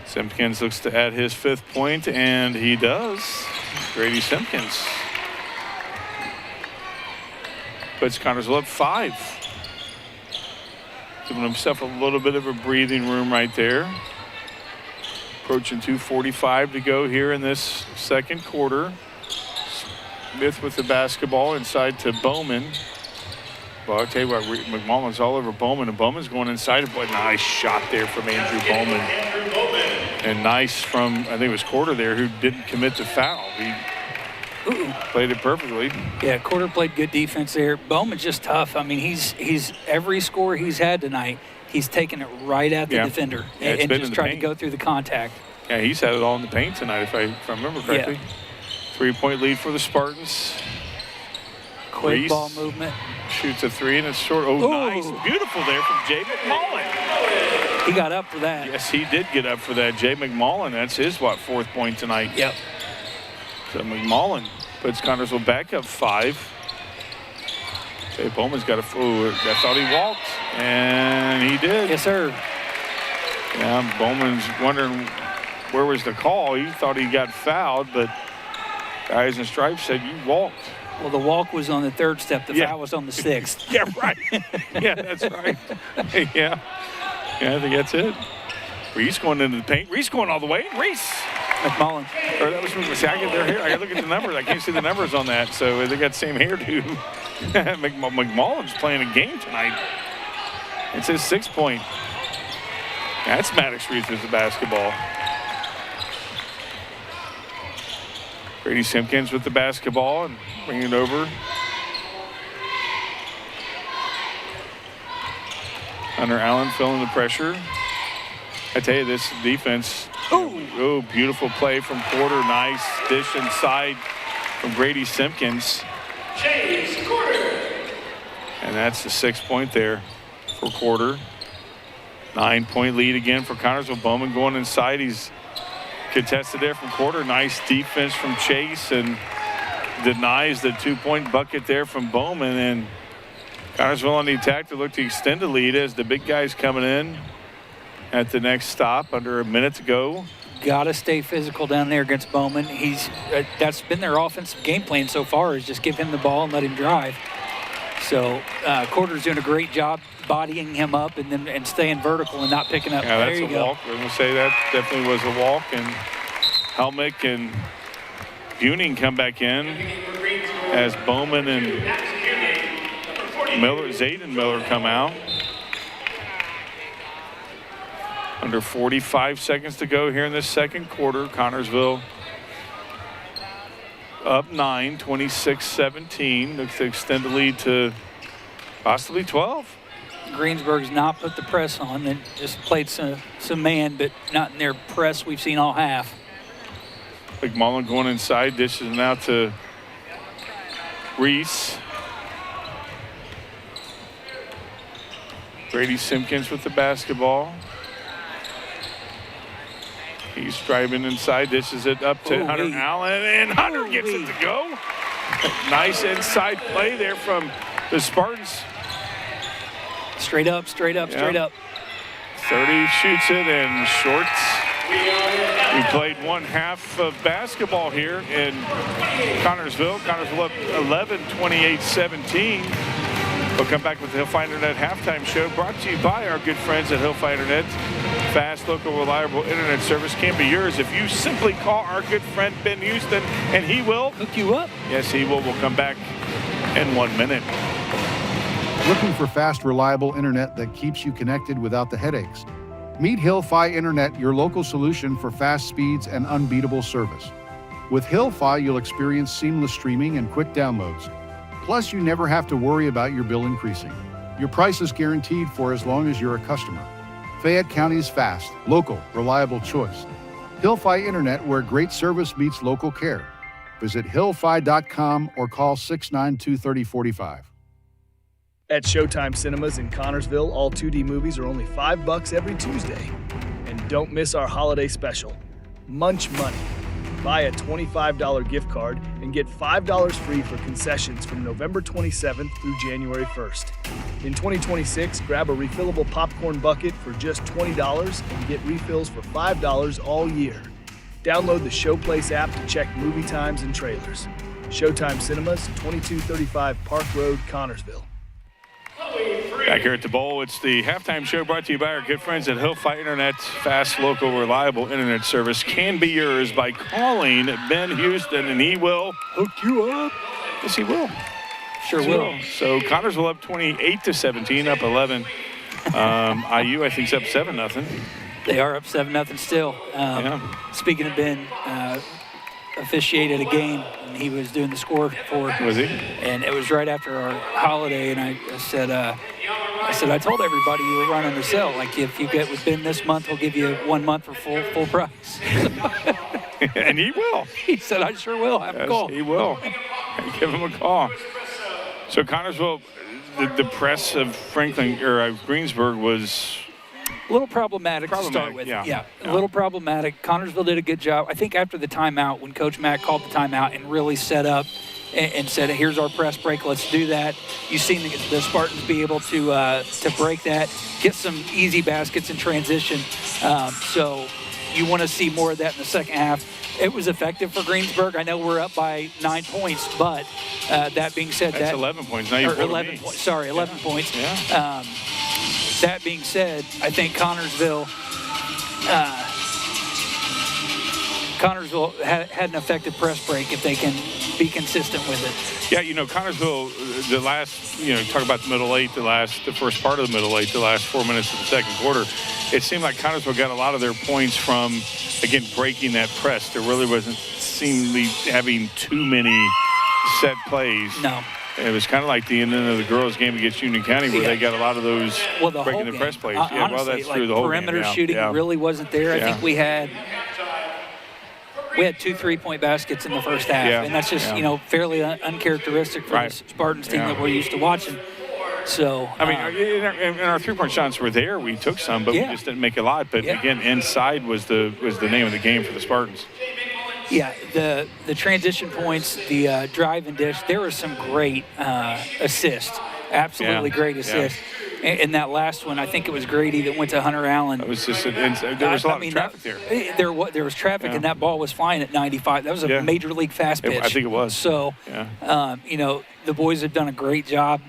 Simpkins looks to add his 5th point, and he does. Grady Simpkins puts Connorsville up 5. Giving himself a little bit of a breathing room right there. Approaching 2:45 to go here in this second quarter. Smith with the basketball inside to Bowman. Well, I'll tell you what, McMullen's all over Bowman, and Bowman's going inside. Boy, nice shot there from Andrew Bowman. And nice from, I think it was Quarter there, who didn't commit the foul. He played it perfectly. Yeah, Quarter played good defense there. Bowman's just tough. I mean, he's every score he's had tonight, he's taken it right at the defender and just tried to go through the contact. Yeah, he's had it all in the paint tonight, if I remember correctly. Yeah. 3-point lead for the Spartans. Quick Reese ball movement. Shoots a 3, and it's short. Oh, nice. Beautiful there from Jay McMullen. He got up for that. Yes, he did get up for that. Jay McMullen, that's his, 4th point tonight? Yep. So McMullen puts Connorsville back up 5. Jay Bowman's got I thought he walked, and he did. Yes, sir. Yeah, Bowman's wondering where was the call. He thought he got fouled, but guys in stripes said you walked. Well, the walk was on the 3rd step. The foul was on the 6th. Yeah, right. Yeah, that's right. Yeah, I think that's it. Reese going into the paint. Reese going all the way. Reese. McMullen. Or that was from the second. Their hair. I got to look at the numbers. I can't see the numbers on that. So they got the same hairdo. McMullen's playing a game tonight. It's his 6th point. That's Maddox Reese with the basketball. Grady Simpkins with the basketball and bringing it over. Hunter Allen feeling the pressure. I tell you, this defense, beautiful play from Porter. Nice dish inside from Grady Simpkins. Chase Quarter. And that's the 6-point there for Quarter. 9-point lead again for Connersville. Bowman going inside. He's contested there from Quarter. Nice defense from Chase and denies the 2-point bucket there from Bowman. And Connersville on the attack to look to extend the lead as the big guys coming in at the next stop under a minute to go. Got to stay physical down there against Bowman. That's been their offensive game plan so far, is just give him the ball and let him drive. So Quarter's doing a great job bodying him up and staying vertical and not picking up. Yeah, there that's you a go. walk. We're going to say that definitely was a walk. And Helmick and Buning come back in as Bowman and Zayden Miller come out. Under 45 seconds to go here in this second quarter. Connersville up 9, 26-17. Looks to extend the lead to possibly 12. Greensburg's not put the press on. They just played some man, but not in their press we've seen all half. McMullen going inside, dishes now to Reese. Grady Simpkins with the basketball. He's driving inside, dishes it up to Hunter Allen, and Hunter gets it to go. Nice inside play there from the Spartans. Straight up, straight up, straight up. 30 shoots it and shorts. We played one half of basketball here in Connersville. Connersville up 11, 28-17. We'll come back with the Hillfi Internet halftime show, brought to you by our good friends at Hillfi Internet. Fast, local, reliable internet service can be yours if you simply call our good friend Ben Houston, and he will hook you up. Yes, he will. We'll come back in 1 minute. Looking for fast, reliable internet that keeps you connected without the headaches? Meet Hillfi Internet, your local solution for fast speeds and unbeatable service. With Hillfi, you'll experience seamless streaming and quick downloads. Plus, you never have to worry about your bill increasing. Your price is guaranteed for as long as you're a customer. Fayette County's fast, local, reliable choice. Hillfi Internet, where great service meets local care. Visit hillfi.com or call 692-3045. At Showtime Cinemas in Connersville, all 2D movies are only $5 every Tuesday. And don't miss our holiday special, Munch Money. Buy a $25 gift card and get $5 free for concessions from November 27th through January 1st. In 2026, grab a refillable popcorn bucket for just $20 and get refills for $5 all year. Download the Showplace app to check movie times and trailers. Showtime Cinemas, 2235 Park Road, Connersville. Back here at the Bowl, it's the halftime show brought to you by our good friends at Hillfi Internet. Fast, local, reliable internet service can be yours by calling Ben Houston, and he will hook you up. Yes, he will. Sure will. So Connersville up 28-17, up 11. IU, I think, is up 7-0. They are up 7-0 still. Speaking of Ben, officiated a game, and he was doing the score for. Was he? And it was right after our holiday, and I said, I told everybody you were running the sale. Like, if you get with Ben this month, he'll give you 1 month for full price. And he will. He said, I sure will. Have a call. He will. Give him a call. So Connersville, the press of Greensburg was a little problematic to start with. Yeah, a little problematic. Connersville did a good job. I think after the timeout, when Coach Mack called the timeout and really set up and said, here's our press break, let's do that. You've seen the Spartans be able to break that, get some easy baskets in transition. So you want to see more of that in the second half. It was effective for Greensburg. I know we're up by 9 points, but that being said, that's 11 points. Now you're 11 points. Sorry, 11 points. Yeah. That being said, I think Connersville had an effective press break if they can be consistent with it. Yeah, Connersville, the last, talk about the middle eight, the first part of the middle eight, the last 4 minutes of the second quarter, it seemed like Connersville got a lot of their points from, again, breaking that press. There really wasn't seemingly having too many set plays. No. It was kind of like the end of the girls' game against Union County where they got a lot of those breaking the press plays. Honestly, well, that's true. The whole perimeter game. shooting really wasn't there. I think we had 2 3-point baskets in the first half, and that's just fairly uncharacteristic for the Spartans team that we're used to watching. So I mean, and our 3-point shots were there. We took some, but we just didn't make a lot. But again, inside was the name of the game for the Spartans. Yeah, the transition points, the drive and dish, there were some great assists, absolutely great assists. And that last one, I think it was Grady that went to Hunter Allen. It was just there was a lot of traffic there. There was traffic, and that ball was flying at 95. That was a major league fast pitch. I think it was. So, the boys have done a great job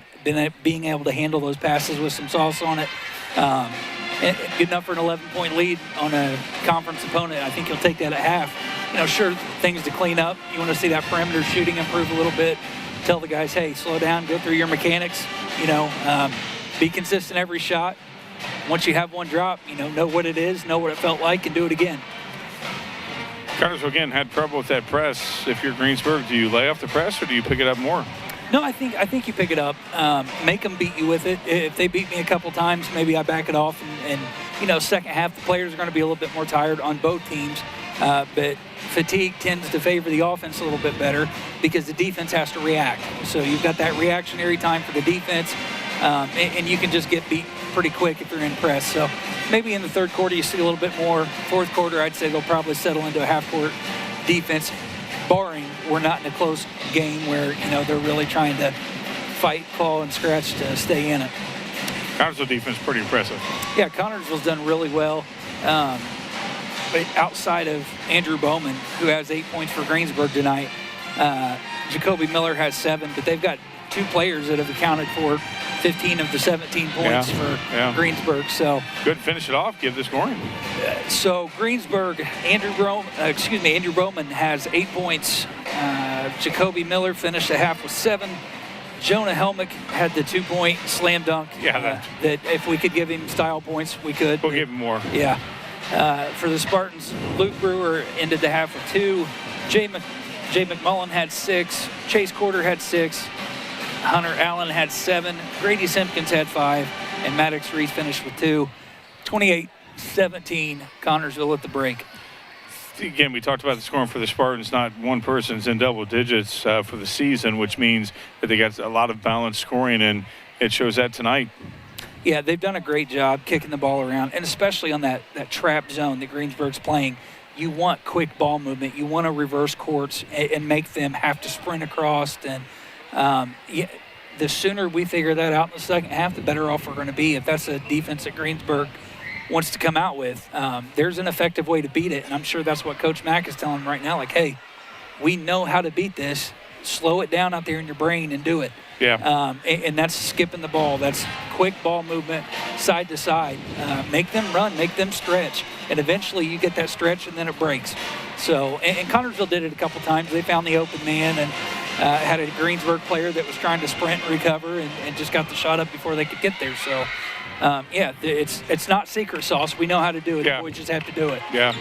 being able to handle those passes with some sauce on it. And good enough for an 11-point lead on a conference opponent. I think you'll take that at half. Sure, things to clean up. You want to see that perimeter shooting improve a little bit. Tell the guys, hey, slow down, go through your mechanics. Be consistent every shot. Once you have one drop, know what it is, know what it felt like, and do it again. Connersville, again, had trouble with that press. If you're Greensburg, do you lay off the press or do you pick it up more? No, I think you pick it up. Make them beat you with it. If they beat me a couple times, maybe I back it off. And second half, the players are going to be a little bit more tired on both teams. But fatigue tends to favor the offense a little bit better because the defense has to react. So you've got that reactionary time for the defense, and you can just get beat pretty quick if you're in press. So maybe in the third quarter you see a little bit more. Fourth quarter, I'd say they'll probably settle into a half-court defense, barring we're not in a close game where, they're really trying to fight, claw, and scratch to stay in it. Connersville defense pretty impressive. Yeah, Connersville's done really well. But outside of Andrew Bowman, who has 8 points for Greensburg tonight, Jacoby Miller has 7, but they've got 2 players that have accounted for 15 of the 17 points for Greensburg. So good, finish it off, give the scoring. So Greensburg, Andrew Bowman has 8 points. Jacoby Miller finished the half with 7. Jonah Helmick had the 2-point slam dunk. Yeah, that if we could give him style points, we could. We'll give him more. Yeah. For the Spartans, Luke Brewer ended the half with 2. Jay McMullen had 6. Chase Corder had 6. Hunter Allen had 7. Grady Simpkins had 5. And Maddox Reese finished with 2. 28-17, Connersville at the break. Again, we talked about the scoring for the Spartans. Not one person's in double digits for the season, which means that they got a lot of balanced scoring, and it shows that tonight. Yeah, they've done a great job kicking the ball around, and especially on that trap zone that Greensburg's playing. You want quick ball movement. You want to reverse courts and make them have to sprint across. And the sooner we figure that out in the second half, the better off we're going to be. If that's a defense that Greensburg wants to come out with, there's an effective way to beat it. And I'm sure that's what Coach Mack is telling them right now. Like, hey, we know how to beat this. Slow it down out there in your brain and do it. Yeah. And that's skipping the ball. That's quick ball movement side to side. Make them run, make them stretch. And eventually you get that stretch and then it breaks. So, and Connersville did it a couple times. They found the open man and had a Greensburg player that was trying to sprint and recover and just got the shot up before they could get there. So, it's not secret sauce. We know how to do it. Yeah. We just have to do it. Yeah.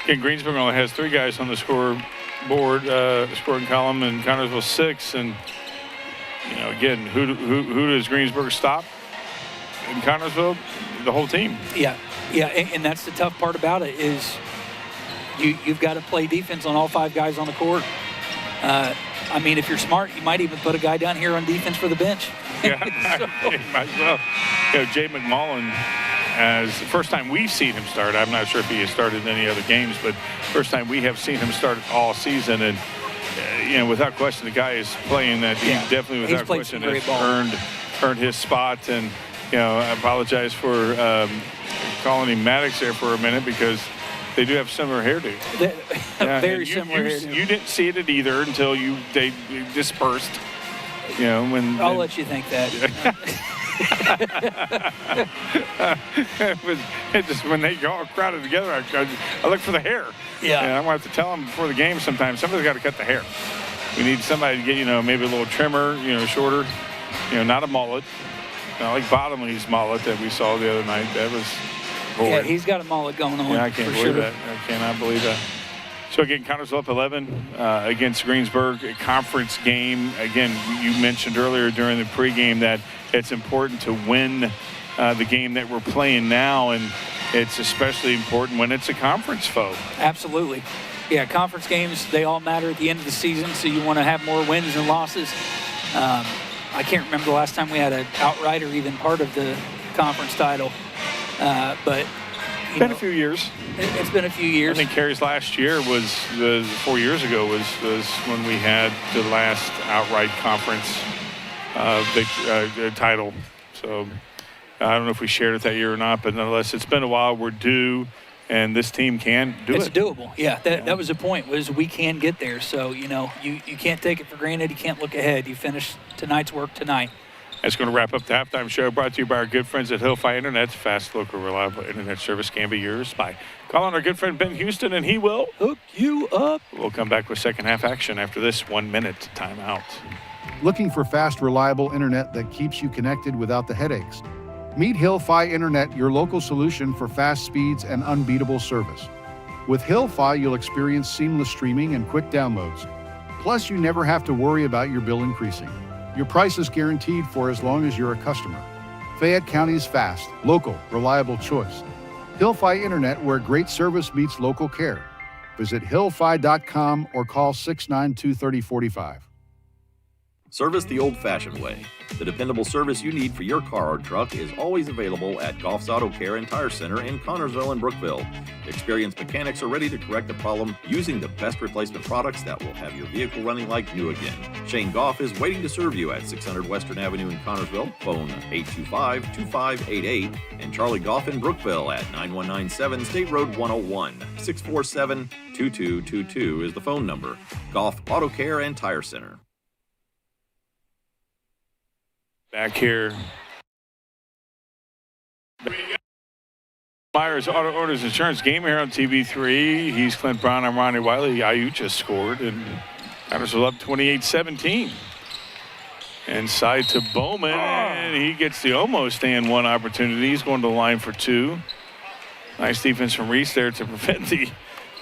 Again, Greensburg only has 3 guys on the scoreboard, scoring column, and Connersville 6. And again, who does Greensburg stop in Connersville? The whole team. Yeah, and that's the tough part about it is you've got to play defense on all 5 guys on the court. If you're smart, you might even put a guy down here on defense for the bench. Yeah, might as well. Jay McMullen, as the first time we've seen him start, I'm not sure if he has started in any other games, but first time we have seen him start all season. And, without question, the guy is playing that. He definitely, without question, has earned his spot. And, I apologize for calling him Maddox there for a minute because they do have similar hairdo. Very similar hairdo. You didn't see it either until they dispersed. I'll let you think that. It just when they all crowded together, I look for the hair. Yeah. And I want to tell them before the game sometimes, somebody's got to cut the hair. We need somebody to get, maybe a little trimmer, shorter, not a mullet. Not like Bottomley's mullet that we saw the other night. That was horrid. Yeah, he's got a mullet going on. Yeah, I can't believe that. I cannot believe that. So again, Connersville up 11 against Greensburg, a conference game. Again, you mentioned earlier during the pregame that it's important to win the game that we're playing now, and it's especially important when it's a conference foe. Absolutely. Yeah, conference games, they all matter at the end of the season, so you want to have more wins than losses. I can't remember the last time we had an outright or even part of the conference title, but it's been a few years. It's been a few years. I think Carey's last year was 4 years ago was when we had the last outright conference title. So I don't know if we shared it that year or not, but nonetheless, it's been a while. We're due, and this team can do it. It's doable. Yeah, that was the point, was we can get there. So, you can't take it for granted. You can't look ahead. You finish tonight's work tonight. That's going to wrap up the halftime show, brought to you by our good friends at Hillfi Internet. Fast, local, reliable internet service can be yours by calling our good friend Ben Houston, and he will hook you up. We'll come back with second half action after this 1 minute timeout. Looking for fast, reliable internet that keeps you connected without the headaches? Meet Hillfi Internet, your local solution for fast speeds and unbeatable service. With Hillfi, you'll experience seamless streaming and quick downloads. Plus, you never have to worry about your bill increasing. Your price is guaranteed for as long as you're a customer. Fayette County's fast, local, reliable choice. Hillfi Internet, where great service meets local care. Visit hillfi.com or call 692-3045. Service the old-fashioned way. The dependable service you need for your car or truck is always available at Goff's Auto Care and Tire Center in Connersville and Brookville. Experienced mechanics are ready to correct the problem using the best replacement products that will have your vehicle running like new again. Shane Goff is waiting to serve you at 600 Western Avenue in Connersville, phone 825-2588, and Charlie Goff in Brookville at 9197 State Road 101. 647-2222 is the phone number. Goff Auto Care and Tire Center. Back here. Myers Auto Owners Insurance game here on TV3. He's Clint Brown. I'm Ronnie Wiley. IU just scored, and Connersville up 28-17. Inside to Bowman, and he gets the almost and one opportunity. He's going to the line for two. Nice defense from Reese there to prevent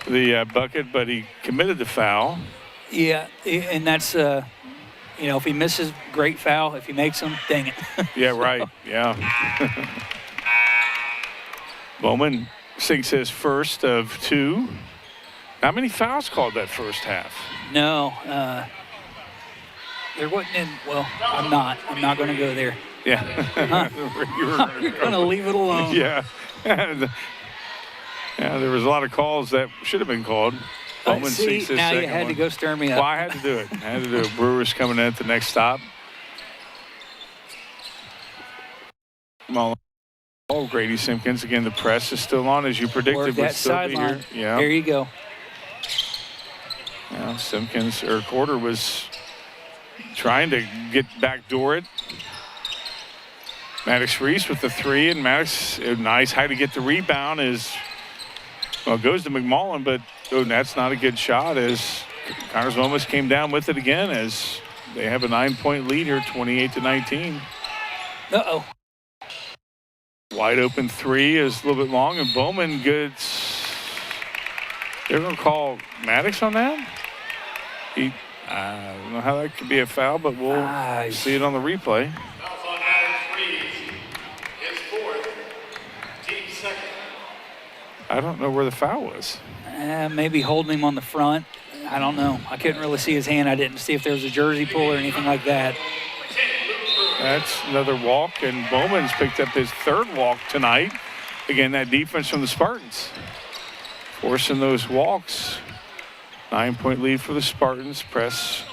the bucket, but he committed the foul. Yeah, and that's if he misses, great foul. If he makes them, dang it. Yeah, right. Yeah. Bowman sinks his first of two. How many fouls called that first half? No. There wasn't in. Well, I'm not going to go there. Yeah. You're going to leave it alone. Yeah. Yeah, there was a lot of calls that should have been called. Bowman sinks his now second you had one. to go stir me up. Well, I had to do it. Brewers coming in at the next stop. Oh, Grady Simpkins again. The press is still on, as you predicted. Work Would that still be here. sideline. Yeah. There you go. Yeah, Simpkins or Quarter was trying to backdoor it. Maddox Reese with the three, and Maddox, nice how to get the rebound goes to McMullen, but that's not a good shot, as Connersville almost came down with it again, as they have a 9-point lead here, 28-19. Uh-oh. Wide open three is a little bit long, and Bowman gets. They're going to call Maddox on that? I don't know how that could be a foul, but we'll see it on the replay. Foul on Maddox Reese. His fourth. Team second. I don't know where the foul was. Maybe holding him on the front. I don't know. I couldn't really see his hand. I didn't see if there was a jersey pull or anything like that. That's another walk, and Bowman's picked up his third walk tonight. Again, that defense from the Spartans forcing those walks. 9-point lead for the Spartans. Press.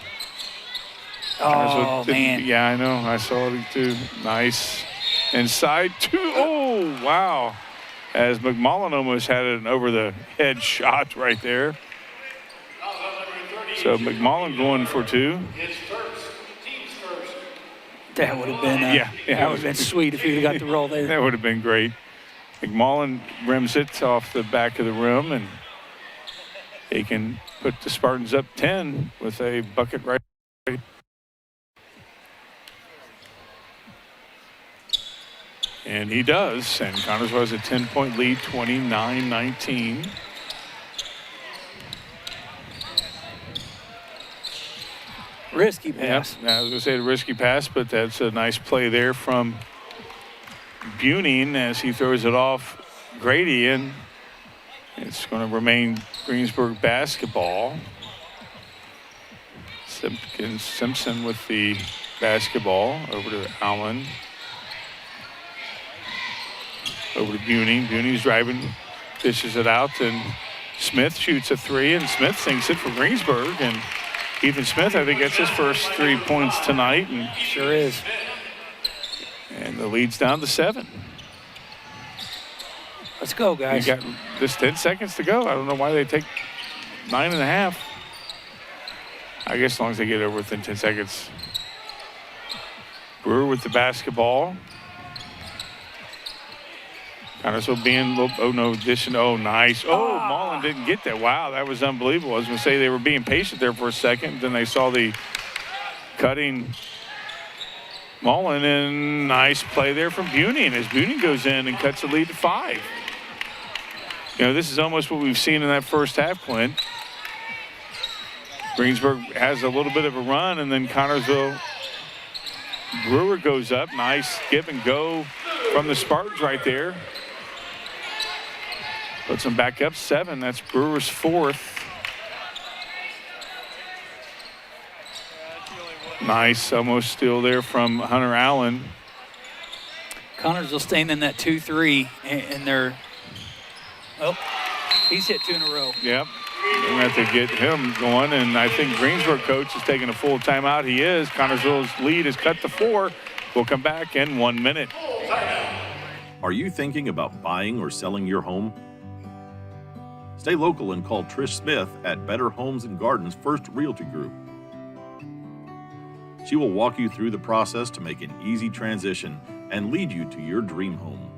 Oh, man. Yeah, I know. I saw it too. Nice. Inside two. Oh, wow. As McMullen almost had an over-the-head shot right there. So McMullen going for two. That would have been that would have been sweet if he'd have got the roll there. That would have been great. McMullen rims it off the back of the rim, and he can put the Spartans up 10 with a bucket right. And he does, and Connersville has a 10-point lead, 29-19. Risky pass. Yep. I was going to say the risky pass, but that's a nice play there from Buning as he throws it off Grady, and it's going to remain Greensburg basketball. Simpson with the basketball over to Allen. Over to Buning. Buning's driving, dishes it out, and Smith shoots a three, and Smith sinks it for Greensburg. And Ethan Smith, I think, gets his first 3 points tonight. And sure is. And the lead's down to 7. Let's go, guys. You got just 10 seconds to go. I don't know why they take 9.5. I guess as long as they get over within 10 seconds. Brewer with the basketball. Connersville being a little, oh no, addition, oh nice. Oh, Mullen didn't get that. Wow, that was unbelievable. I was going to say they were being patient there for a second. Then they saw the cutting Mullen, and nice play there from Buning as Buning goes in and cuts the lead to 5. You know, this is almost what we've seen in that first half, Clint. Greensburg has a little bit of a run, and then Connersville Brewer goes up. Nice give and go from the Spartans right there. Puts them back up 7. That's Brewer's 4th. Nice, almost steal there from Hunter Allen. Connersville staying in that 2-3, and they're, oh, he's hit 2 in a row. Yep. We're going to have to get him going, and I think Greensburg coach is taking a full timeout. He is. Connersville's lead is cut to 4. We'll come back in 1 minute. Are you thinking about buying or selling your home? Stay local and call Trish Smith at Better Homes and Gardens First Realty Group. She will walk you through the process to make an easy transition and lead you to your dream home.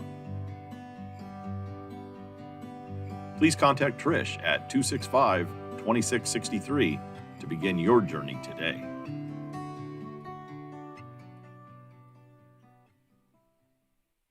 Please contact Trish at 265-2663 to begin your journey today.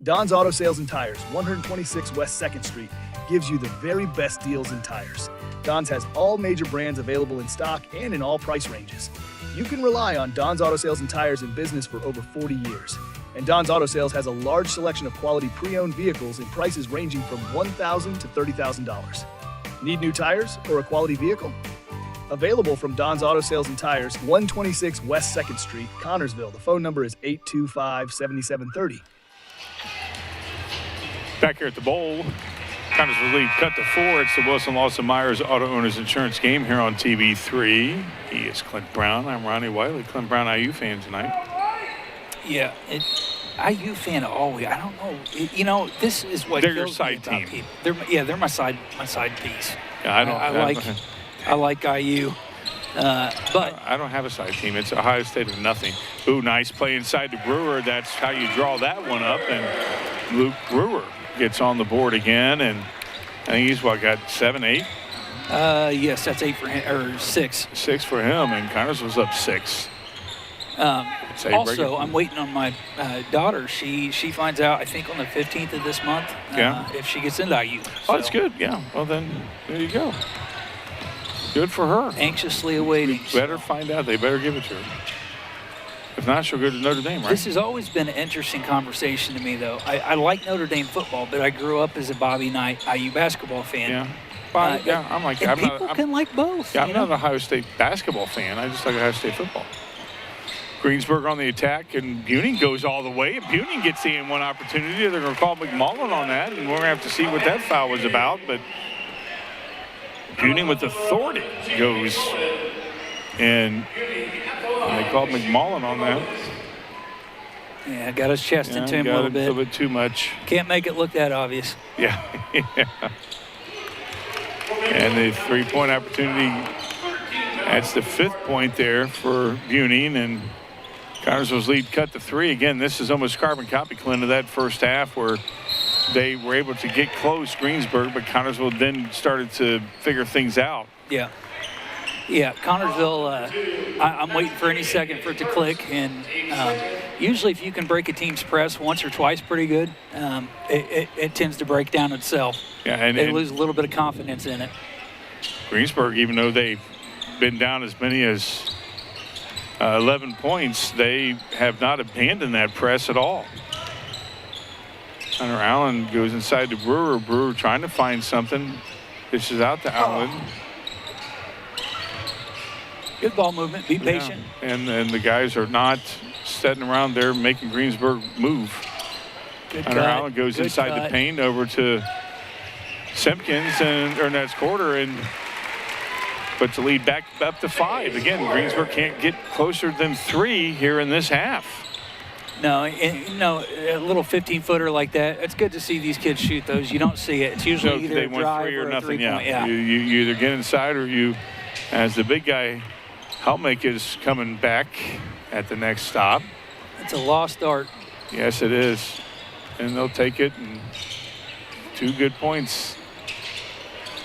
Don's Auto Sales and Tires, 126 West 2nd Street, gives you the very best deals in tires. Don's has all major brands available in stock and in all price ranges. You can rely on Don's Auto Sales and Tires in business for over 40 years. And Don's Auto Sales has a large selection of quality pre-owned vehicles in prices ranging from $1,000 to $30,000. Need new tires or a quality vehicle? Available from Don's Auto Sales and Tires, 126 West 2nd Street, Connersville. The phone number is 825-7730. Back here at the bowl, Connersville lead cut to 4. It's the Wilson Lawson Myers Auto Owners Insurance game here on TV3. He is Clint Brown. I'm Ronnie Wiley. Clint Brown, IU fan tonight. Yeah, IU fan always. I don't know. You know, this is what they're your kills me side about team. people. They're my side piece. Yeah, I like IU. But I don't have a side team. It's Ohio State of nothing. Ooh, nice play inside the Brewer. That's how you draw that one up. And Luke Brewer gets on the board again. And I think he's, got 7, 8? Yes, that's 8 for him, or 6. 6 for him, and Connersville's up 6. Also, I'm waiting on my daughter. She finds out, I think, on the 15th of this month if she gets into IU. Oh, that's good. Yeah. Well, then there you go. Good for her. Anxiously awaiting. Better find out. They better give it to her. If not, she'll go to Notre Dame, right? This has always been an interesting conversation to me, though. I like Notre Dame football, but I grew up as a Bobby Knight IU basketball fan. Yeah. I'm like that. People can like both. Yeah, I'm not an Ohio State basketball fan. I just like Ohio State football. Greensburg on the attack, and Buning goes all the way. And Buning gets the N1 opportunity. They're going to call McMullen on that, and we're going to have to see what that foul was about. But Buning with authority goes, and they called McMullen on that. Yeah, got his chest into him a little bit. A little bit too much. Can't make it look that obvious. Yeah. And the three-point opportunity, that's the 5th point there for Buning, and Connersville's lead cut to 3. Again, this is almost carbon copy, Clint, of that first half where they were able to get close, Greensburg, but Connersville then started to figure things out. Yeah. Yeah, Connersville, I'm waiting for any second for it to click. And usually if you can break a team's press once or twice pretty good, it tends to break down itself. Yeah, and they lose a little bit of confidence in it. Greensburg, even though they've been down as many as 11 points. They have not abandoned that press at all. Hunter Allen goes inside to Brewer. Brewer trying to find something. Pitches out to Allen. Good ball movement. Be patient. And the guys are not sitting around there making Greensburg move. Good Hunter cut. Allen goes Good inside cut. the paint over to Simpkins and that's quarter and puts the lead back up to 5. Again, Greensburg can't get closer than 3 here in this half. No, a little 15-footer like that. It's good to see these kids shoot those. You don't see it. It's usually either they a went drive 3 or a nothing. three-point. You either get inside or you, as the big guy, Helmick is coming back at the next stop. It's a lost art. Yes, it is. And they'll take it. And 2 good points.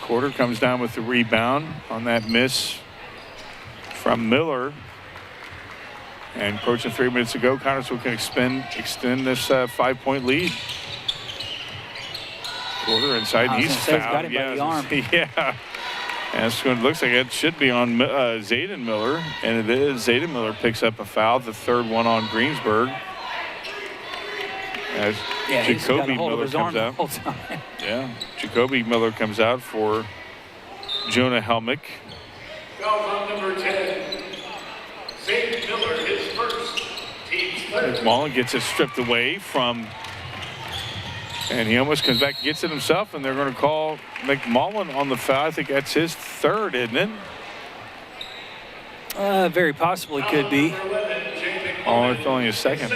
Quarter comes down with the rebound on that miss from Miller. And approaching 3 minutes to go, Connersville can extend this 5-point lead. Quarter inside, he's fouled. Got him by the arm. Yeah. And it's going, looks like it should be on Zayden Miller, and it is. Zayden Miller picks up a foul, the 3rd one on Greensburg. As he's got Jacoby a hold of Miller his arm comes out. the whole time. Yeah, Jacoby Miller comes out for Jonah Helmick. Foul on number 10. Zayden Miller, his first, team's 3rd. McMullen gets it stripped away from, and he almost comes back and gets it himself, and they're going to call McMullen on the foul. I think that's his 3rd, isn't it? Very possibly could be. Oh, it's only his 2nd.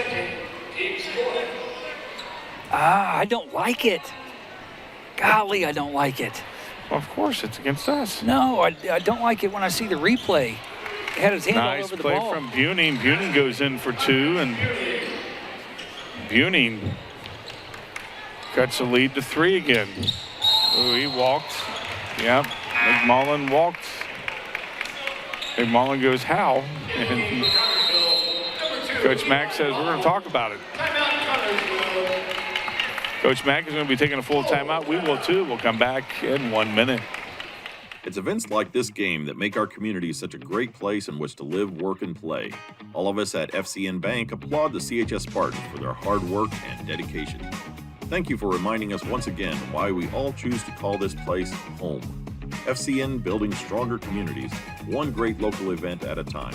I don't like it. Golly, I don't like it. Well, of course, it's against us. No, I don't like it when I see the replay. He had his hand all over the ball. Nice play from Buning. Buning goes in for 2, and Buning cuts the lead to 3 again. Oh, he walked. Yep, McMullen walked. McMullen goes, how? And Coach Mack says, we're going to talk about it. Coach Mack is going to be taking a full timeout. We will too. We'll come back in 1 minute. It's events like this game that make our community such a great place in which to live, work, and play. All of us at FCN Bank applaud the CHS Spartan for their hard work and dedication. Thank you for reminding us once again why we all choose to call this place home. FCN, building stronger communities, one great local event at a time.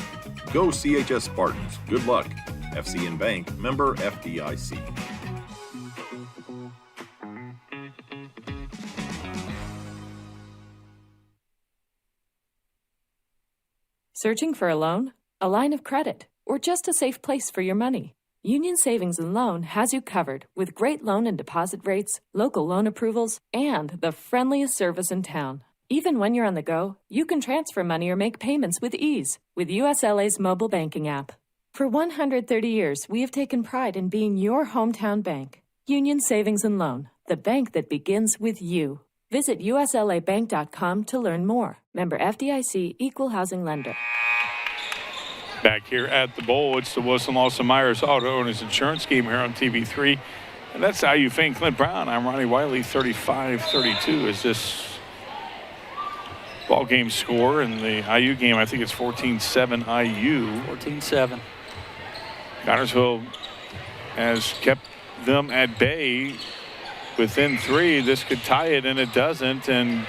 Go CHS Spartans. Good luck. FCN Bank, member FDIC. Searching for a loan, a line of credit, or just a safe place for your money? Union Savings and Loan has you covered with great loan and deposit rates, local loan approvals, and the friendliest service in town. Even when you're on the go, you can transfer money or make payments with ease with USLA's mobile banking app. For 130 years, we have taken pride in being your hometown bank. Union Savings and Loan, the bank that begins with you. Visit uslabank.com to learn more. Member FDIC, Equal Housing Lender. Back here at the Bowl, it's the Wilson Lawson Myers Auto Owners Insurance game here on TV3. And that's IU Fane Clint Brown. I'm Ronnie Wiley, 35-32 is this ball game score. In the IU game, I think it's 14-7 IU. 14-7. Connersville has kept them at bay within 3. This could tie it, and it doesn't. And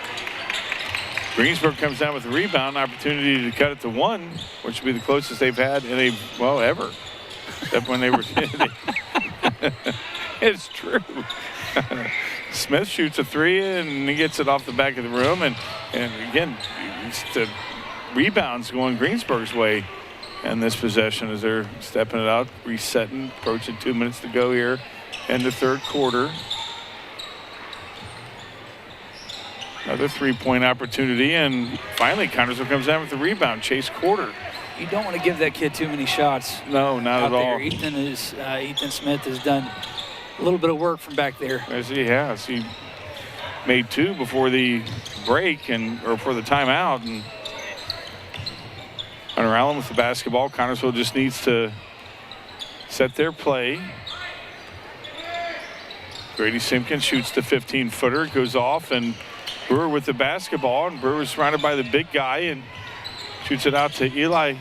Greensburg comes down with a rebound opportunity to cut it to 1, which would be the closest they've had in ever. Except when they were. It's true. Smith shoots a 3 and he gets it off the back of the room. And again, it's the rebounds going Greensburg's way in this possession as they're stepping it out, resetting, approaching 2 minutes to go here in the 3rd quarter. Another 3-point opportunity, and finally Connersville comes down with the rebound. Chase Quarter. You don't want to give that kid too many shots. No, not at all. Ethan Smith has done a little bit of work from back there. As he has. He made 2 before the break or for the timeout. And Hunter Allen with the basketball. Connersville just needs to set their play. Grady Simpkins shoots the 15-footer, goes off, and Brewer with the basketball, and Brewer's surrounded by the big guy and shoots it out to Eli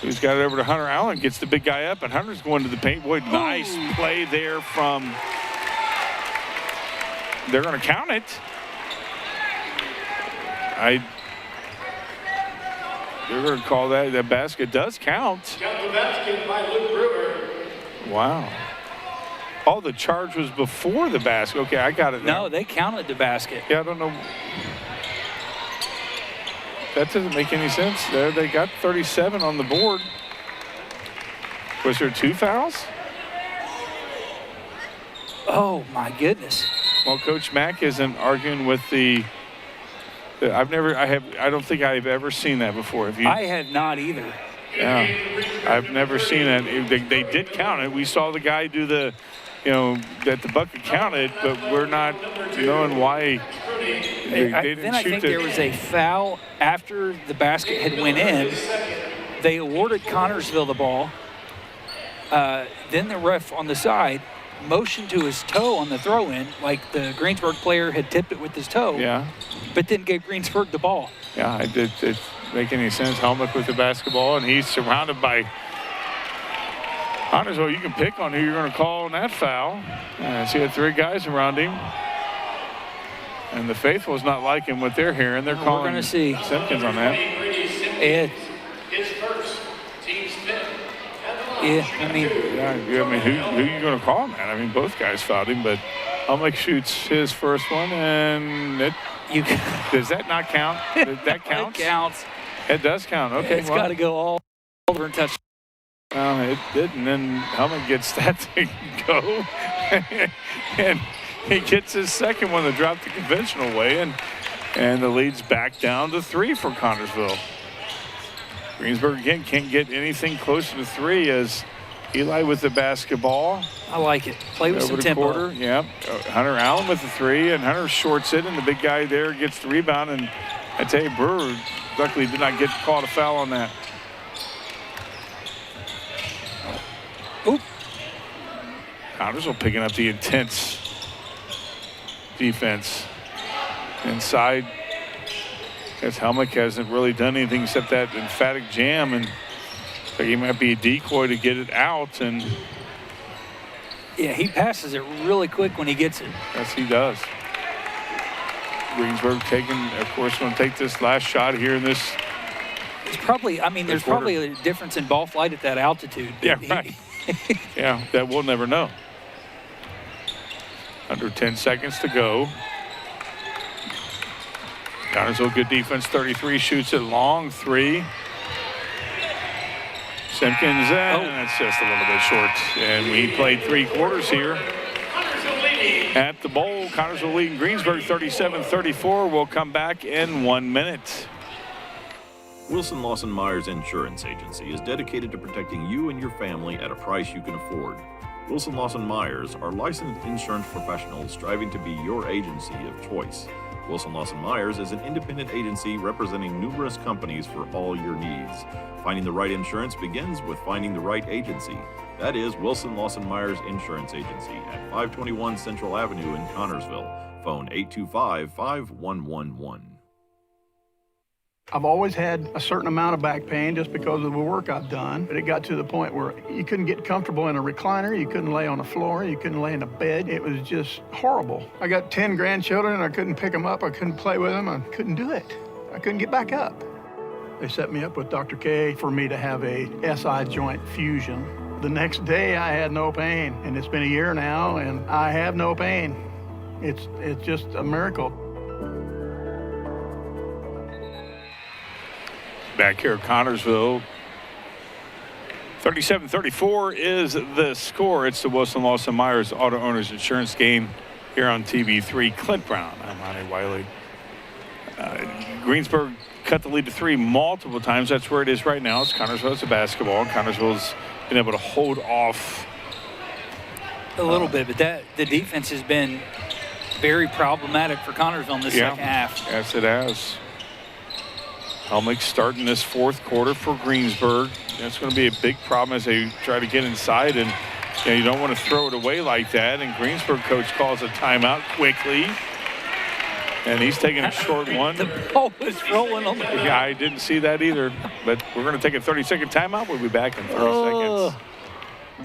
who's got it over to Hunter Allen, gets the big guy up, and Hunter's going to the paint. Boy, nice play there from, they're going to count it. They're going to call that basket does count. Got the basket by Luke Brewer. Wow. Oh, the charge was before the basket. Okay, I got it now. No, they counted the basket. Yeah, I don't know. That doesn't make any sense. There, they got 37 on the board. Was there 2 fouls? Oh, my goodness. Well, Coach Mack isn't arguing with the I don't think I've ever seen that before. Have you? I had not either. Yeah, I've never seen that. They did count it. We saw the guy do the, that the bucket counted, but we're not knowing why they didn't then I shoot think it. there was a foul after the basket had went in. They awarded Connorsville the ball. Then the ref on the side motioned to his toe on the throw-in, like the Greensburg player had tipped it with his toe. Yeah. But then gave Greensburg the ball. Yeah, it didn't make any sense. Helmut with the basketball, and he's surrounded by Connorsville. You can pick on who you're going to call on that foul. So he had 3 guys around him. And the faithful's not liking what they're hearing. They're calling we're going to see Simpkins on that. Ed. His first, team's fifth. Yeah, I mean, who are you going to call on that? I mean, both guys fouled him, but Helmut shoots his first one, and does that not count? That counts? It counts. It does count. Okay, It's got to go all over and touch. Well, it did, and then Helmut gets that to go, and he gets his second one to drop the conventional way, and the lead's back down to 3 for Connorsville. Greensburg again can't get anything closer to 3 as Eli with the basketball. I like it. Play with some tempo. Quarter. Yeah. Hunter Allen with the 3, and Hunter shorts it, and the big guy there gets the rebound. And I tell you, Brewer luckily did not get called a foul on that. Oop. Connorsville picking up the intense defense inside. As Helmut hasn't really done anything except that emphatic jam, and so he might be a decoy to get it out. And yeah, he passes it really quick when he gets it. yes, he does. Greensburg of course, going to take this last shot here in this. It's probably, there's probably a difference in ball flight at that altitude. Yeah, right. Yeah, that we'll never know. Under 10 seconds to go. Connorsville, good defense, 33, shoots it long, 3. Simpkins, that's just a little bit short. And we played 3 quarters here at the bowl. Connorsville leading Greensburg 37-34. We'll come back in 1 minute. Wilson Lawson Myers Insurance Agency is dedicated to protecting you and your family at a price you can afford. Wilson Lawson Myers are licensed insurance professionals striving to be your agency of choice. Wilson Lawson Myers is an independent agency representing numerous companies for all your needs. Finding the right insurance begins with finding the right agency. That is Wilson Lawson Myers Insurance Agency at 521 Central Avenue in Connorsville. Phone 825-5111. I've always had a certain amount of back pain just because of the work I've done. But it got to the point where you couldn't get comfortable in a recliner. You couldn't lay on the floor. You couldn't lay in a bed. It was just horrible. I got 10 grandchildren, and I couldn't pick them up. I couldn't play with them. I couldn't do it. I couldn't get back up. They set me up with Dr. K for me to have a SI joint fusion. The next day, I had no pain. And it's been a year now, and I have no pain. It's just a miracle. Back here at Connorsville, 37-34 is the score. It's the Wilson Lawson Myers Auto Owners Insurance game here on TV3. Clint Brown, I'm Ronnie Wiley. Greensburg cut the lead to 3 multiple times. That's where it is right now. It's Connorsville's a basketball. Connorsville's been able to hold off a little bit, but the defense has been very problematic for Connorsville in the second half. Yes, it has. Helmut starting this 4th quarter for Greensburg. That's going to be a big problem as they try to get inside, and you don't want to throw it away like that. And Greensburg coach calls a timeout quickly. And he's taking a short one. The ball was rolling on the ground. Yeah, I didn't see that either. But we're going to take a 30-second timeout. We'll be back in 30 seconds.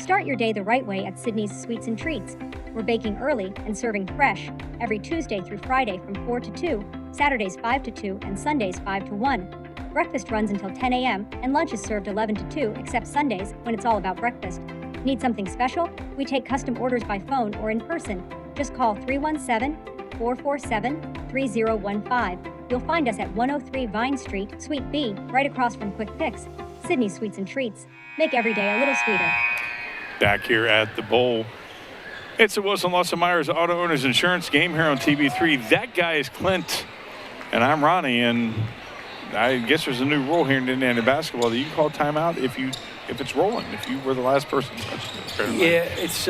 Start your day the right way at Sydney's Sweets and Treats. We're baking early and serving fresh every Tuesday through Friday from 4 to 2, Saturdays 5 to 2, and Sundays 5 to 1. Breakfast runs until 10 a.m. and lunch is served 11 to 2, except Sundays when it's all about breakfast. Need something special? We take custom orders by phone or in person. Just call 317-447-3015. You'll find us at 103 Vine Street, Suite B, right across from Quick Fix. Sydney's Sweets and Treats. Make every day a little sweeter. Back here at the bowl. It's the Wilson Lawson Myers Auto Owners Insurance game here on TV3. That guy is Clint, and I'm Ronnie, and I guess there's a new rule here in Indiana basketball that you can call timeout if it's rolling, if you were the last person touching it. Apparently. Yeah, it's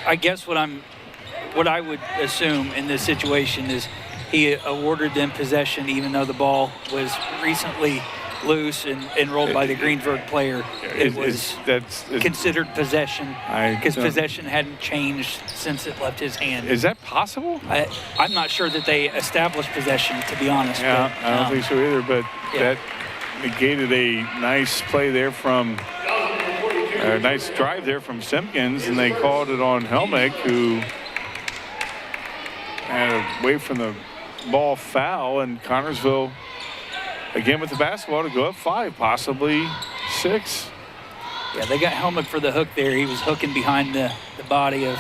I guess what I would assume in this situation is he awarded them possession even though the ball was recently loose and rolled by the Greensburg player. It was considered possession because possession hadn't changed since it left his hand. Is that possible? I'm not sure that they established possession, to be honest. Yeah, but, I don't think so either, but that negated a nice play there from a nice drive there from Simpkins, and they called it on Helmick, who had away from the ball foul, and Connorsville again with the basketball to go up 5, possibly 6. Yeah, they got Helmick for the hook there. He was hooking behind the body of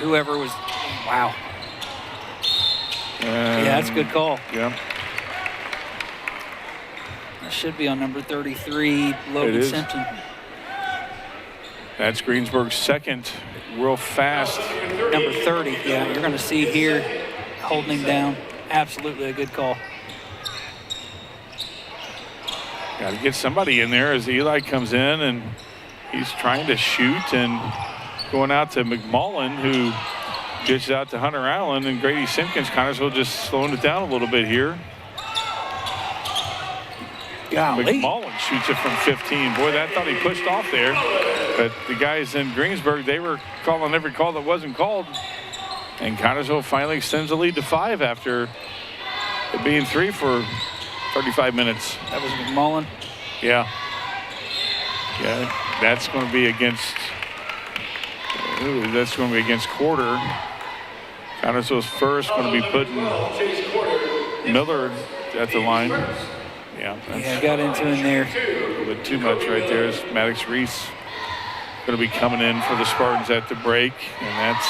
whoever was. Wow. Yeah, that's a good call. Yeah. That should be on number 33, Logan Simpson. That's Greensburg's second, real fast. Number 30, yeah, you're going to see here holding him down. Absolutely a good call. Got to get somebody in there as Eli comes in, and he's trying to shoot and going out to McMullen, who dishes out to Hunter Allen, and Grady Simpkins. Connorsville just slowing it down a little bit here. Golly. McMullen shoots it from 15. Boy, I thought he pushed off there. But the guys in Greensburg, they were calling every call that wasn't called. And Connorsville finally extends the lead to 5 after it being 3 for 35 minutes. That was McMullen. Yeah. Yeah, that's going to be against Quarter. Connorsville's first going to be putting Miller at the line. Yeah, got into him there. A little bit too much right there. As Maddox Reese going to be coming in for the Spartans at the break, and that's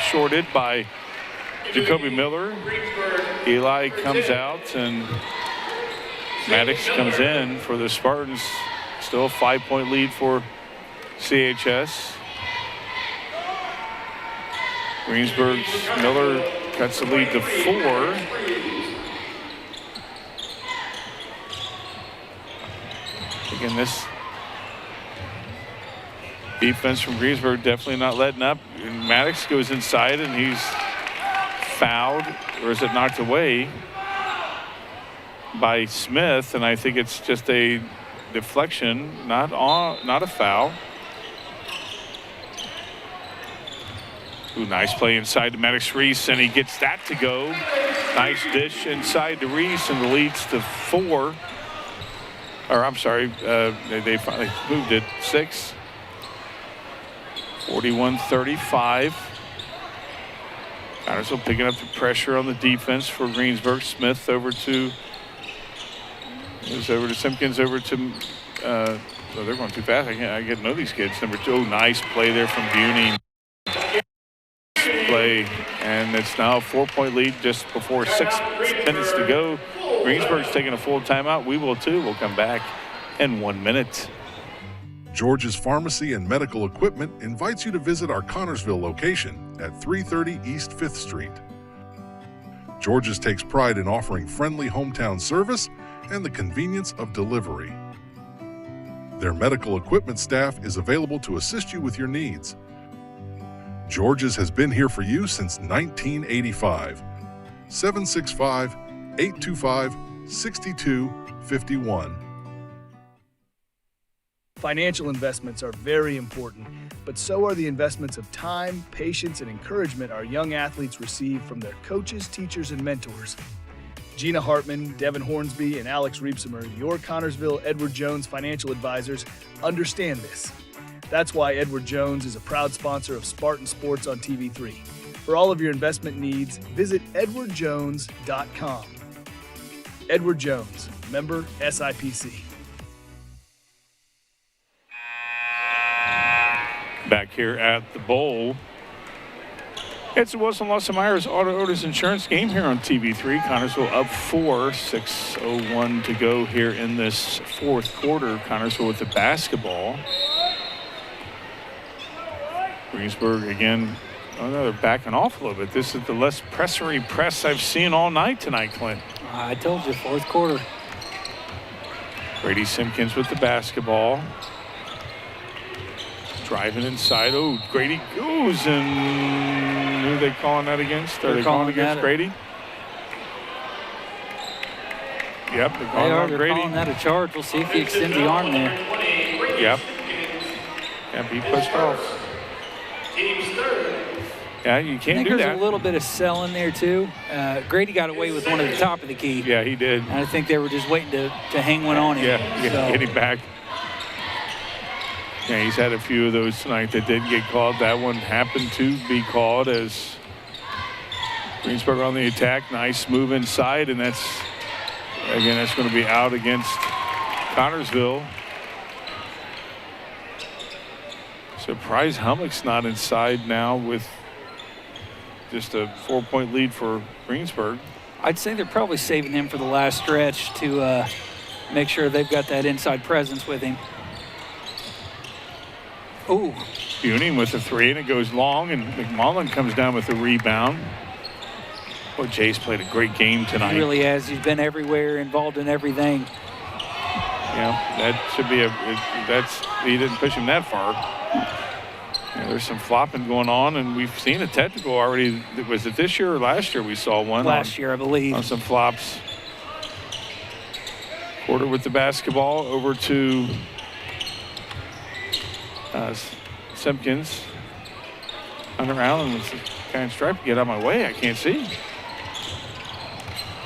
shorted by Jacoby Miller. Eli comes out, and Maddox comes in for the Spartans. Still a 5-point lead for CHS. Greensburg's Miller cuts the lead to 4. Again, this defense from Greensburg definitely not letting up. And Maddox goes inside, and he's fouled, or is it knocked away by Smith? And I think it's just a deflection, not a foul. Ooh, nice play inside to Maddox Reese, and he gets that to go. Nice dish inside to Reese, and the leads to 4. Or I'm sorry, they finally moved it. 6. 41-35. Connorsville picking up the pressure on the defense for Greensburg. Smith over to Simpkins, over to oh, they're going too fast. I get to know these kids. Number 2, nice play there from Buning. Play, and it's now a 4-point lead just before 6 minutes to go. Greensburg's taking a full timeout. We will too. We'll come back in 1 minute. George's Pharmacy and Medical Equipment invites you to visit our Connorsville location at 330 East 5th Street. George's takes pride in offering friendly hometown service and the convenience of delivery. Their medical equipment staff is available to assist you with your needs. George's has been here for you since 1985. 765-825-6251. Financial investments are very important, but so are the investments of time, patience, and encouragement our young athletes receive from their coaches, teachers, and mentors. Gina Hartman, Devin Hornsby, and Alex Reepsimer, your Connorsville Edward Jones financial advisors, understand this. That's why Edward Jones is a proud sponsor of Spartan Sports on TV3. For all of your investment needs, visit edwardjones.com. Edward Jones, member SIPC. Back here at the Bowl, it's the Wilson Lawson Myers Auto Otis Insurance game here on TV3. Connorsville up 4, 6:01 to go here in this fourth quarter. Connorsville with the basketball. Greensburg again. Oh, no, they're backing off a little bit. This is the less pressery press I've seen all night tonight, Clint. I told you, fourth quarter. Brady Simpkins with the basketball. Driving inside. Oh, Grady goes, and who are they calling that against? Are they calling against Grady? Yep, they're calling on Grady. Calling that a charge. We'll see if he extends the arm there. Yep. Can't be pushed off. Yeah, you can't do that. There's a little bit of selling there, too. Grady got away with one at the top of the key. Yeah, he did. And I think they were just waiting to hang one on him. Yeah, get him back. Yeah, he's had a few of those tonight that did get called. That one happened to be called as Greensburg on the attack. Nice move inside, and that's going to be out against Connorsville. Surprised Hummock's not inside now with just a 4-point lead for Greensburg. I'd say they're probably saving him for the last stretch to make sure they've got that inside presence with him. Ooh. Buning with the three, and it goes long, and McMullen comes down with the rebound. Boy, Jay's played a great game tonight. He really has. He's been everywhere, involved in everything. Yeah, that should be he didn't push him that far. Yeah, there's some flopping going on, and we've seen a technical already. Was it this year or last year we saw one? Last year, I believe. On some flops. Porter with the basketball over to Simpkins. Hunter Allen was kind of stripe. Get out of my way. I can't see.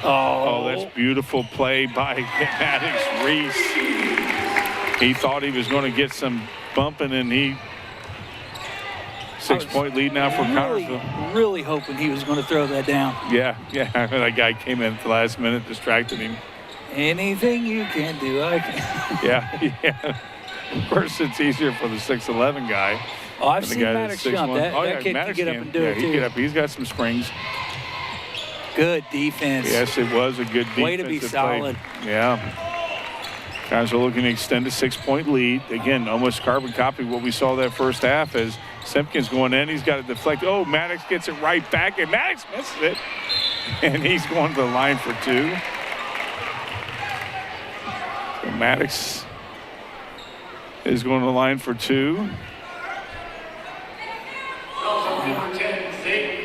Oh, that's beautiful play by Maddox Reese. He thought he was going to get some bumping, and he 6-point lead now for Connorsville. Really hoping he was going to throw that down. Yeah. That guy came in at the last minute, distracted him. Anything you can do, I can. Yeah. Of course, it's easier for the 6'11" guy. Oh, I've seen Maddox jump. That kid can get up and do it, too. He get up. He's got some springs. Good defense. Yes, it was a good defense. Way to be solid. Yeah. Guys are looking to extend a 6-point lead. Again, almost carbon copy what we saw that first half as Simpkins going in. He's got to deflect. Oh, Maddox gets it right back, and Maddox misses it. And he's going to the line for two. So Maddox is going to the line for two.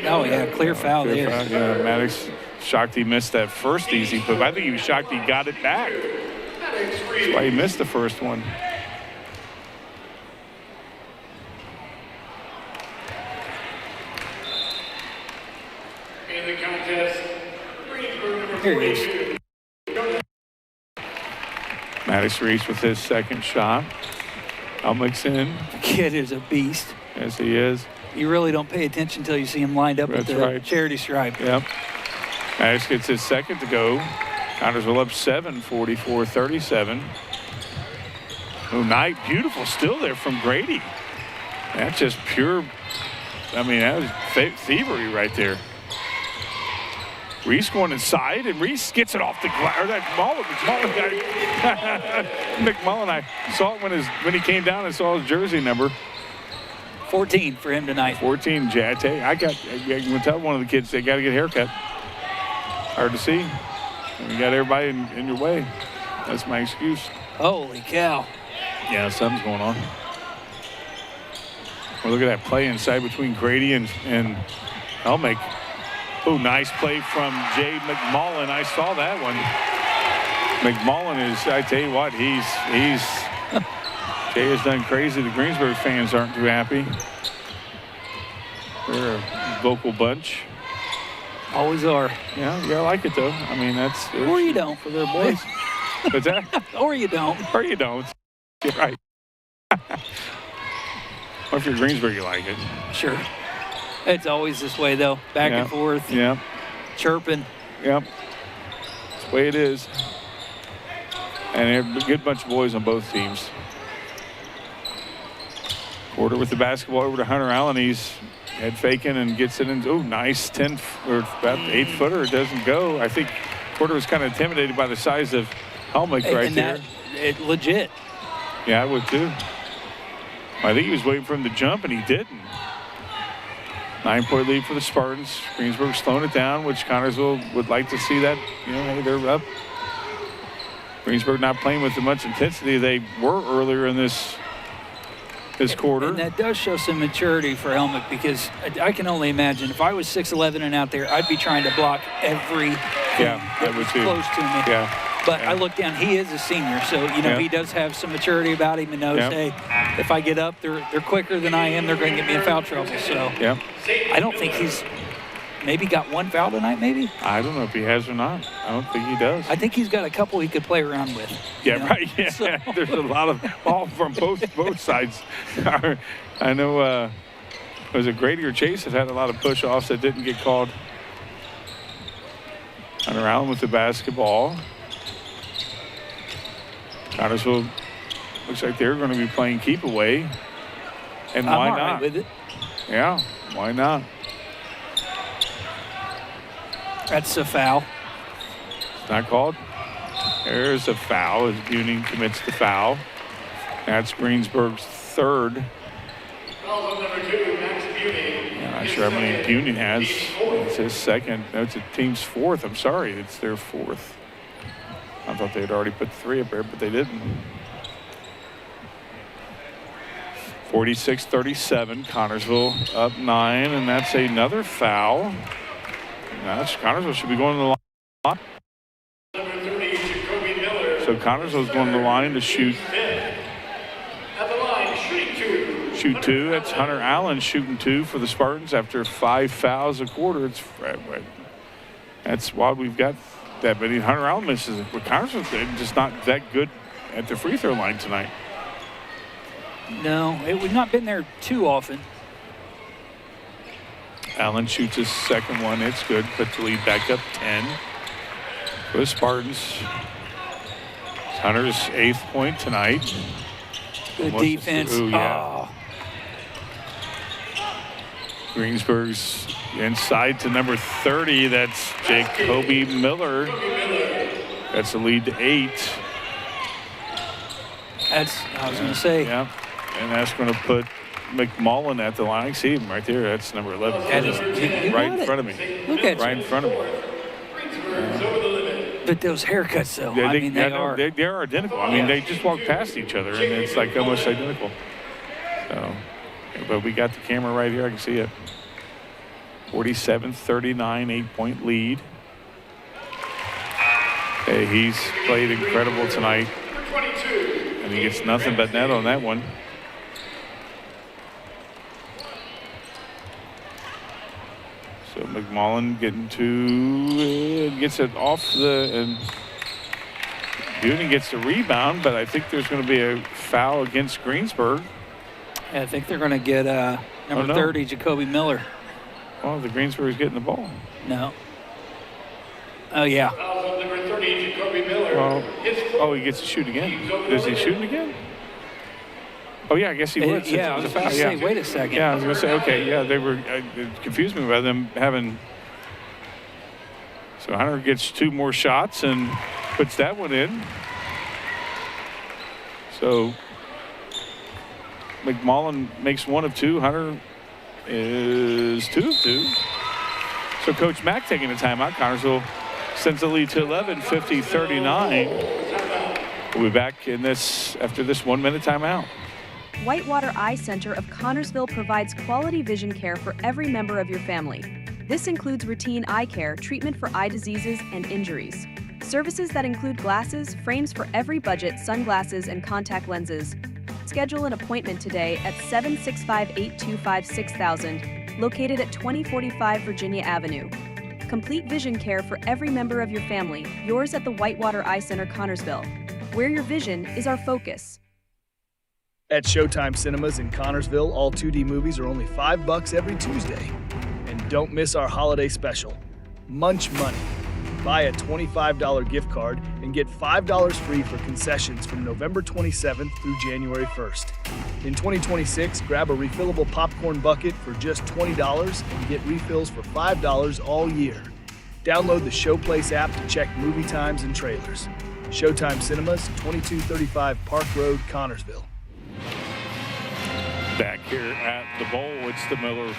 Oh, yeah, clear foul there. Yeah, Maddox shocked he missed that first easy put. I think he was shocked he got it back. That's why he missed the first one. In the contest, Here he is. Maddox Reese with his second shot. Helmick's in. The kid is a beast. Yes, he is. You really don't pay attention until you see him lined up at the charity stripe. Yep. Maddox gets his second to go. Connorsville up 7, 44-37. Oh, Knight, beautiful still there from Grady. That's just pure, that was thievery right there. Reese going inside, and Reese gets it off the glass. Or that McMullen guy. McMullen, I saw it when he came down and saw his jersey number. 14 for him tonight. 14, Jay. I tell you, you can tell one of the kids they got to get a haircut. Hard to see. You got everybody in your way. That's my excuse. Holy cow. Yeah, something's going on. Well, look at that play inside between Grady and Helmick. Oh, nice play from Jay McMullen. I saw that one. McMullen is, I tell you what, he's Jay has done crazy. The Greensburg fans aren't too happy. They're a vocal bunch. Always are. Yeah, I like it though. I mean, that's Or you don't. for their boys. What's that? Or you don't. Or you don't. You're right. Or if you're Greensburg, you like it. Sure. It's always this way though. Back and forth. Yeah. Chirping. Yep. That's the way it is. And a good bunch of boys on both teams. Porter with the basketball over to Hunter Allen. He's head faking and gets it in. Oh, nice 10 or about 8-footer. It doesn't go. I think Porter was kind of intimidated by the size of Helmick right there. It legit. Yeah, I would too. I think he was waiting for him to jump, and he didn't. 9-point lead for the Spartans. Greensburg slowing it down, which Connorsville would like to see that. You know, hey, they're up. Greensburg not playing with as much intensity they were earlier in this quarter. And that does show some maturity for Helmick, because I can only imagine if I was 6'11" and out there, I'd be trying to block everything that was close to me. Yeah. But I look down, he is a senior, so, you know, he does have some maturity about him and knows, hey, if I get up, they're quicker than I am, they're going to get me in foul trouble. So I don't think he's maybe got one foul tonight, maybe? I don't know if he has or not. I don't think he does. I think he's got a couple he could play around with. Yeah, right. Yeah, so. There's a lot of ball from both sides. I know was it Grady or Chase that had a lot of push-offs that didn't get called. Hunter Allen with the basketball. Connorsville looks like they're going to be playing keep away. And why not? Right with it. Yeah, why not? That's a foul. It's not called. There's a foul as Buning commits the foul. That's Greensburg's third. Foul number 2, Max Buning. I'm not sure how many Buning has. It's his second. No, it's the team's fourth. I'm sorry, it's their fourth. I thought they had already put 3 up there, but they didn't. 46-37, Connorsville up 9, and that's another foul. Connorsville should be going to the line. Number 30, Jacoby Miller. So Connorsville's going to the line to shoot. At the line, shooting 2. Shoot 2. That's Hunter Allen shooting 2 for the Spartans after 5 fouls a quarter. That's why we've got that many. Hunter Allen misses it. But Connorsville's just not that good at the free throw line tonight. No, we've not been there too often. Allen shoots his second one. It's good. Put the lead back up 10 for the Spartans. It's Hunter's 8th point tonight. Good defense. Ooh, yeah. Greensburg's inside to number 30. That's Jacoby Miller. That's the lead to 8. I was going to say. Yeah. And that's going to put McMullen at the line. I see him right there. That's number 11. That is, right in front of me. Look at right you. in front of me. But those haircuts, though, they are. They are identical. I mean, they just walk past each other, and it's like almost identical. So, but we got the camera right here. I can see it. 47-39, 8-point lead. Hey, he's played incredible tonight. And he gets nothing but net on that one. So McMullen gets it off and Buning gets the rebound, but I think there's going to be a foul against Greensburg. Yeah, I think they're going to get number 30, Jacoby Miller. Oh, the Greensburg's getting the ball. No. Oh, yeah. Number 30, Jacoby Miller. Well, he gets to shoot again. Is he shooting again? Oh, yeah, I guess he would. Yeah, I was going to say, wait a second. Yeah, I was going to say, okay, yeah, they were it confused me by them having. So Hunter gets 2 more shots and puts that one in. So McMullen makes 1 of 2. Hunter is 2 of 2. So Coach Mack taking a timeout. Connorsville sends the lead to 11, 50-39. We'll be back in this after this 1-minute timeout. Whitewater Eye Center of Connorsville provides quality vision care for every member of your family. This includes routine eye care, treatment for eye diseases and injuries. Services that include glasses, frames for every budget, sunglasses, and contact lenses. Schedule an appointment today at 765-825-6000, located at 2045 Virginia Avenue. Complete vision care for every member of your family, yours at the Whitewater Eye Center, Connorsville, where your vision is our focus. At Showtime Cinemas in Connorsville, all 2D movies are only $5 every Tuesday. And don't miss our holiday special, Munch Money. Buy a $25 gift card and get $5 free for concessions from November 27th through January 1st. In 2026, grab a refillable popcorn bucket for just $20 and get refills for $5 all year. Download the Showplace app to check movie times and trailers. Showtime Cinemas, 2235 Park Road, Connorsville. Back here at the bowl, it's the Miller.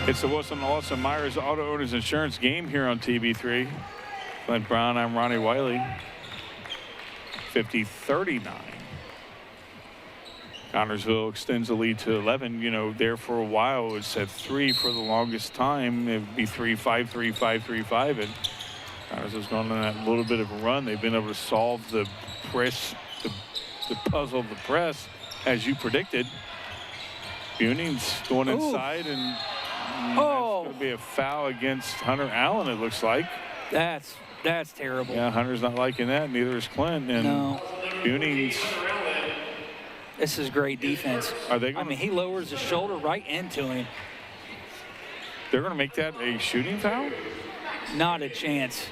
It's the Wilson Lawson Myers Auto Owners Insurance game here on TB3. Clint Brown, I'm Ronnie Wiley. 50-39. Connorsville extends the lead to 11. You know, there for a while it's at 3 for the longest time. It would be 3-5, 3-5, 3-5, and Connorsville's gone on that little bit of a run. They've been able to solve the press, the puzzle of the press, as you predicted. Buning's going inside, and that's going to be a foul against Hunter Allen, it looks like. That's terrible. Yeah, Hunter's not liking that. Neither is Clint. And no. Buning's. This is great defense. Are they? I mean, he lowers his shoulder right into him. They're going to make that a shooting foul? Not a chance.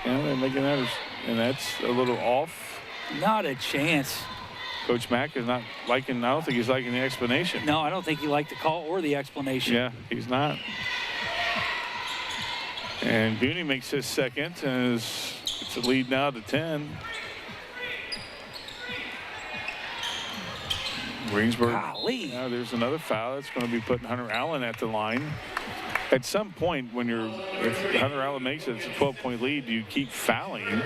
Yeah, they're making that, and that's a little off. Not a chance. Coach Mack is not liking, I don't think he's liking the explanation. No, I don't think he liked the call or the explanation. Yeah, he's not. And Buning makes his second, and it's a lead now to 10. Greensburg. Golly. Now there's another foul that's going to be putting Hunter Allen at the line. At some point, if Hunter Allen makes it, it's a 12-point lead. Do you keep fouling?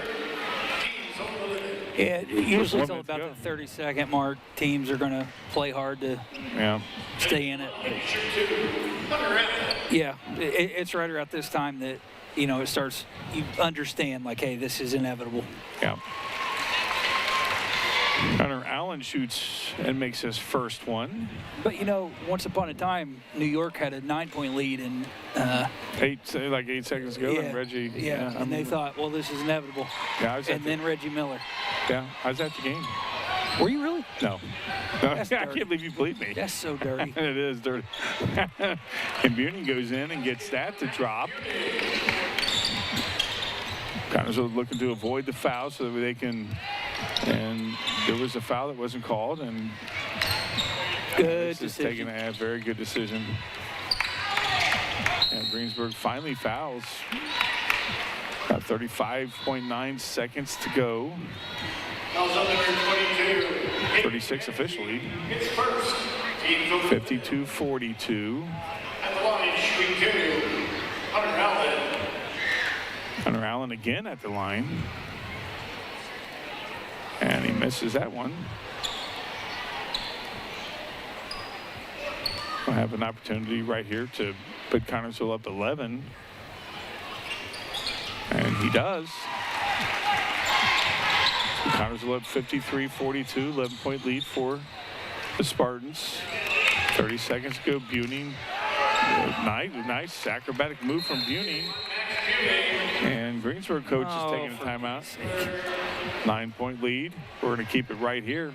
Yeah, usually it's all about the 30-second mark. Teams are going to play hard to stay in it. Yeah, it's right around this time that, you know, it starts, you understand, like, hey, this is inevitable. Yeah. Hunter Allen shoots and makes his first one. But, you know, once upon a time, New York had a 9-point lead and 8 seconds ago, and Reggie. Yeah, and they thought, well, this is inevitable. Yeah, and then Reggie Miller. Yeah, I was at the game. Were you really? No. I can't believe you believe me. That's so dirty. It is dirty. And Buning goes in and gets that to drop. Connorsville looking to avoid the foul so that they can. And there was a foul that wasn't called, and good decision. Taking a very good decision. And Greensburg finally fouls. 35.9 seconds to go. 36 officially. 52-42. At the line, shooting 2, Hunter Allen. Hunter Allen again at the line. And he misses that one. We'll have an opportunity right here to put Connorsville up 11. And he does. Connorsville up 53-42, 11-point lead for the Spartans. 30 seconds to go. Buning. Nice acrobatic move from Buning. And Greensburg coach is taking a timeout. 9-point lead. We're going to keep it right here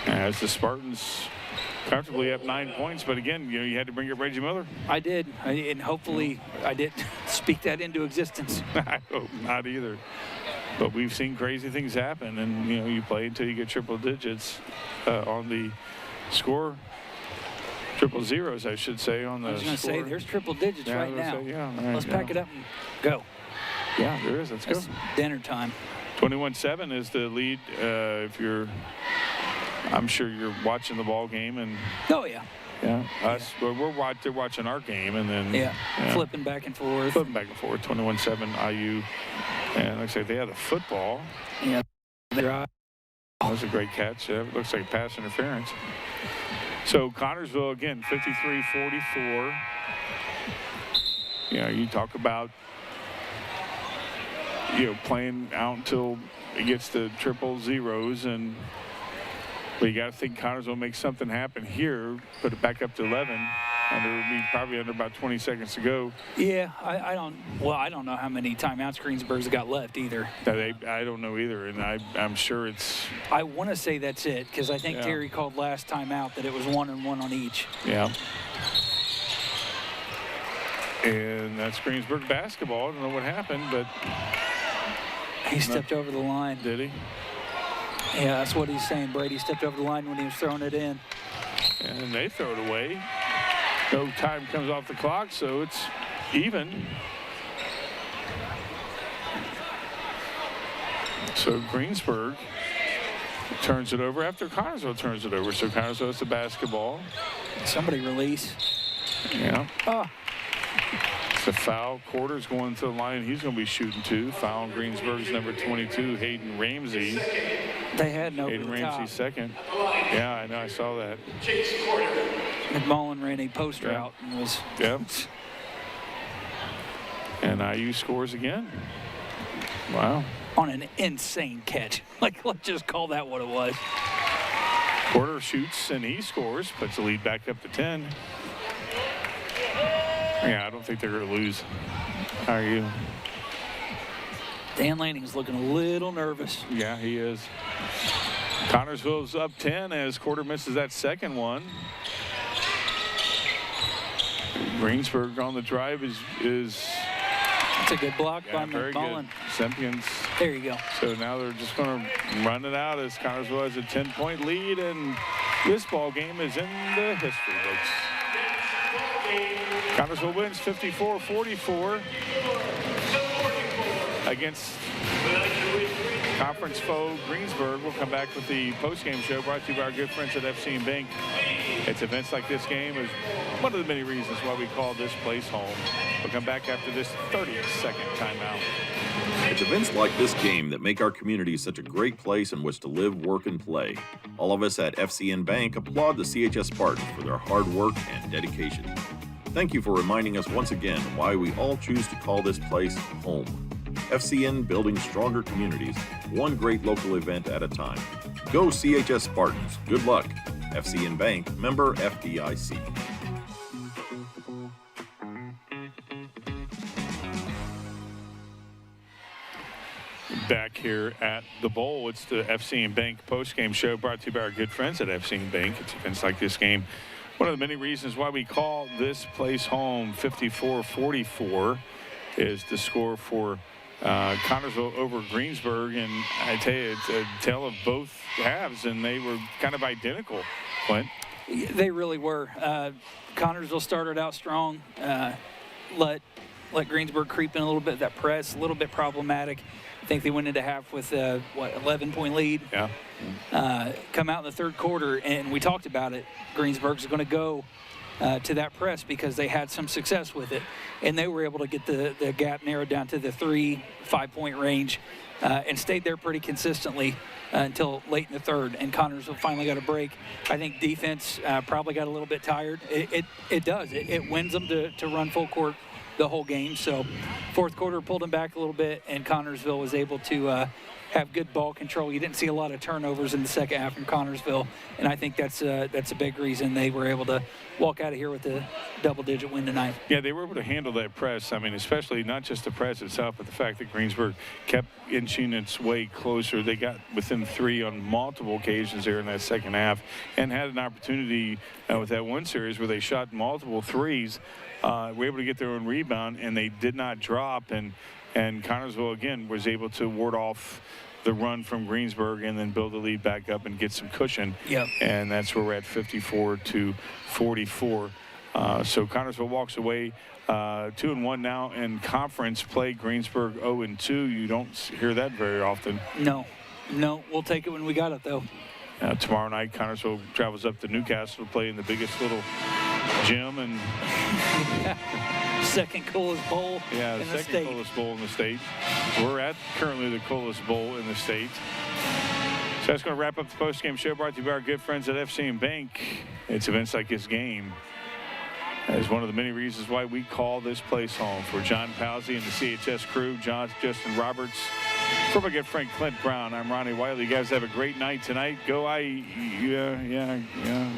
as the Spartans comfortably up 9 points. But again, you had to bring up Reggie Miller. I did, and hopefully I didn't speak that into existence. I hope not either. But we've seen crazy things happen, and you play until you get triple digits on the score. Triple zeros, I should say, on the I was going to say, there's triple digits right now. Let's pack it up and go. Yeah, there is. Let's go. Dinner time. 21-7 is the lead. I'm sure you're watching the ball game, and yeah, they're watching our game, and then flipping back and forth. 21-7 IU, and like I say, they have the football. Yeah, that was a great catch. It looks like pass interference. So Connorsville again, 53-44. You talk about playing out until it gets to triple zeros, and but you got to think Connersville makes something happen here, put it back up to 11. Probably under about 20 seconds to go. Yeah, I don't know how many timeouts Greensburg's got left either. I don't know either, and I'm sure it's. I want to say that's it, because I think Terry called last timeout that it was 1 and 1 on each. Yeah. And that's Greensburg basketball. I don't know what happened, but he stepped over the line. Did he? Yeah, that's what he's saying. Brady stepped over the line when he was throwing it in. And they throw it away. No time comes off the clock, so it's even. So Greensburg turns it over after Connersville turns it over. So Connersville has the basketball. Somebody release. Yeah. It's a foul. Quarter's going to the line. He's going to be shooting two. Foul on Greensburg's number 22, Hayden Ramsey. They had no. Hayden Ramsey second. Yeah, I know. I saw that. McMullen ran a post route and was. Yep. And IU scores again. Wow. On an insane catch. Like, let's just call that what it was. Porter shoots and he scores, puts the lead back up to 10. Yeah, I don't think they're going to lose. How are you? Dan Lanning's looking a little nervous. Yeah, he is. Connersville's up 10 as Quarter misses that second one. Greensburg on the drive is That's a good block by McMullen. Sempions. There you go. So now they're just going to run it out as Connersville has a 10-point lead, and this ball game is in the history books. Connersville wins 54-44 against conference foe Greensburg. We'll come back with the post-game show brought to you by our good friends at FC and Bank. It's events like this game is one of the many reasons why we call this place home. We'll come back after this 30-second timeout. It's events like this game that make our community such a great place in which to live, work, and play. All of us at FCN Bank applaud the CHS Spartans for their hard work and dedication. Thank you for reminding us once again why we all choose to call this place home. FCN, building stronger communities, one great local event at a time. Go CHS Spartans. Good luck. FCN Bank, member FDIC. Back here at the Bowl, it's the FC&B Bank post-game show brought to you by our good friends at FC&B Bank. It's events like this game. One of the many reasons why we call this place home. 54-44 is the score for Connersville over Greensburg, and I tell you, it's a tale of both halves, and they were kind of identical, Clint. They really were. Connersville started out strong, let Greensburg creep in a little bit. That press, a little bit problematic. I think they went into half with 11-point lead. Yeah. Come out in the third quarter, and we talked about it. Greensburg's going to go to that press because they had some success with it, and they were able to get the gap narrowed down to the 3-5-point range and stayed there pretty consistently until late in the third, and Connersville finally got a break. I think defense probably got a little bit tired. It does. It wins them to run full court the whole game. So fourth quarter pulled them back a little bit, and Connersville was able to have good ball control. You didn't see a lot of turnovers in the second half from Connersville, and I think that's a big reason they were able to walk out of here with a double-digit win tonight. Yeah, they were able to handle that press. I mean, especially not just the press itself, but the fact that Greensburg kept inching its way closer. They got within 3 on multiple occasions there in that second half, and had an opportunity with that one series where they shot multiple threes. Were able to get their own rebound, and they did not drop. And Connersville, again, was able to ward off the run from Greensburg and then build the lead back up and get some cushion. Yep. And that's where we're at 54-44. So Connersville walks away 2-1 now in conference play. Greensburg 0-2. You don't hear that very often. No, we'll take it when we got it, though. Tomorrow night, Connersville travels up to Newcastle to play in the biggest little gym and second coolest bowl in the state. second coolest bowl in the state. We're at currently the coolest bowl in the state. So that's going to wrap up the post-game show brought to you by our good friends at FC&B Bank. It's events like this game is one of the many reasons why we call this place home. For John Palsy and the CHS crew, Justin Roberts, For my good friend Clint Brown, I'm Ronnie Wiley. You guys have a great night tonight. Go IU. Yeah.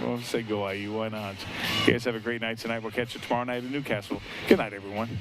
Well, say go IU. Why not? You guys have a great night tonight. We'll catch you tomorrow night in Newcastle. Good night, everyone.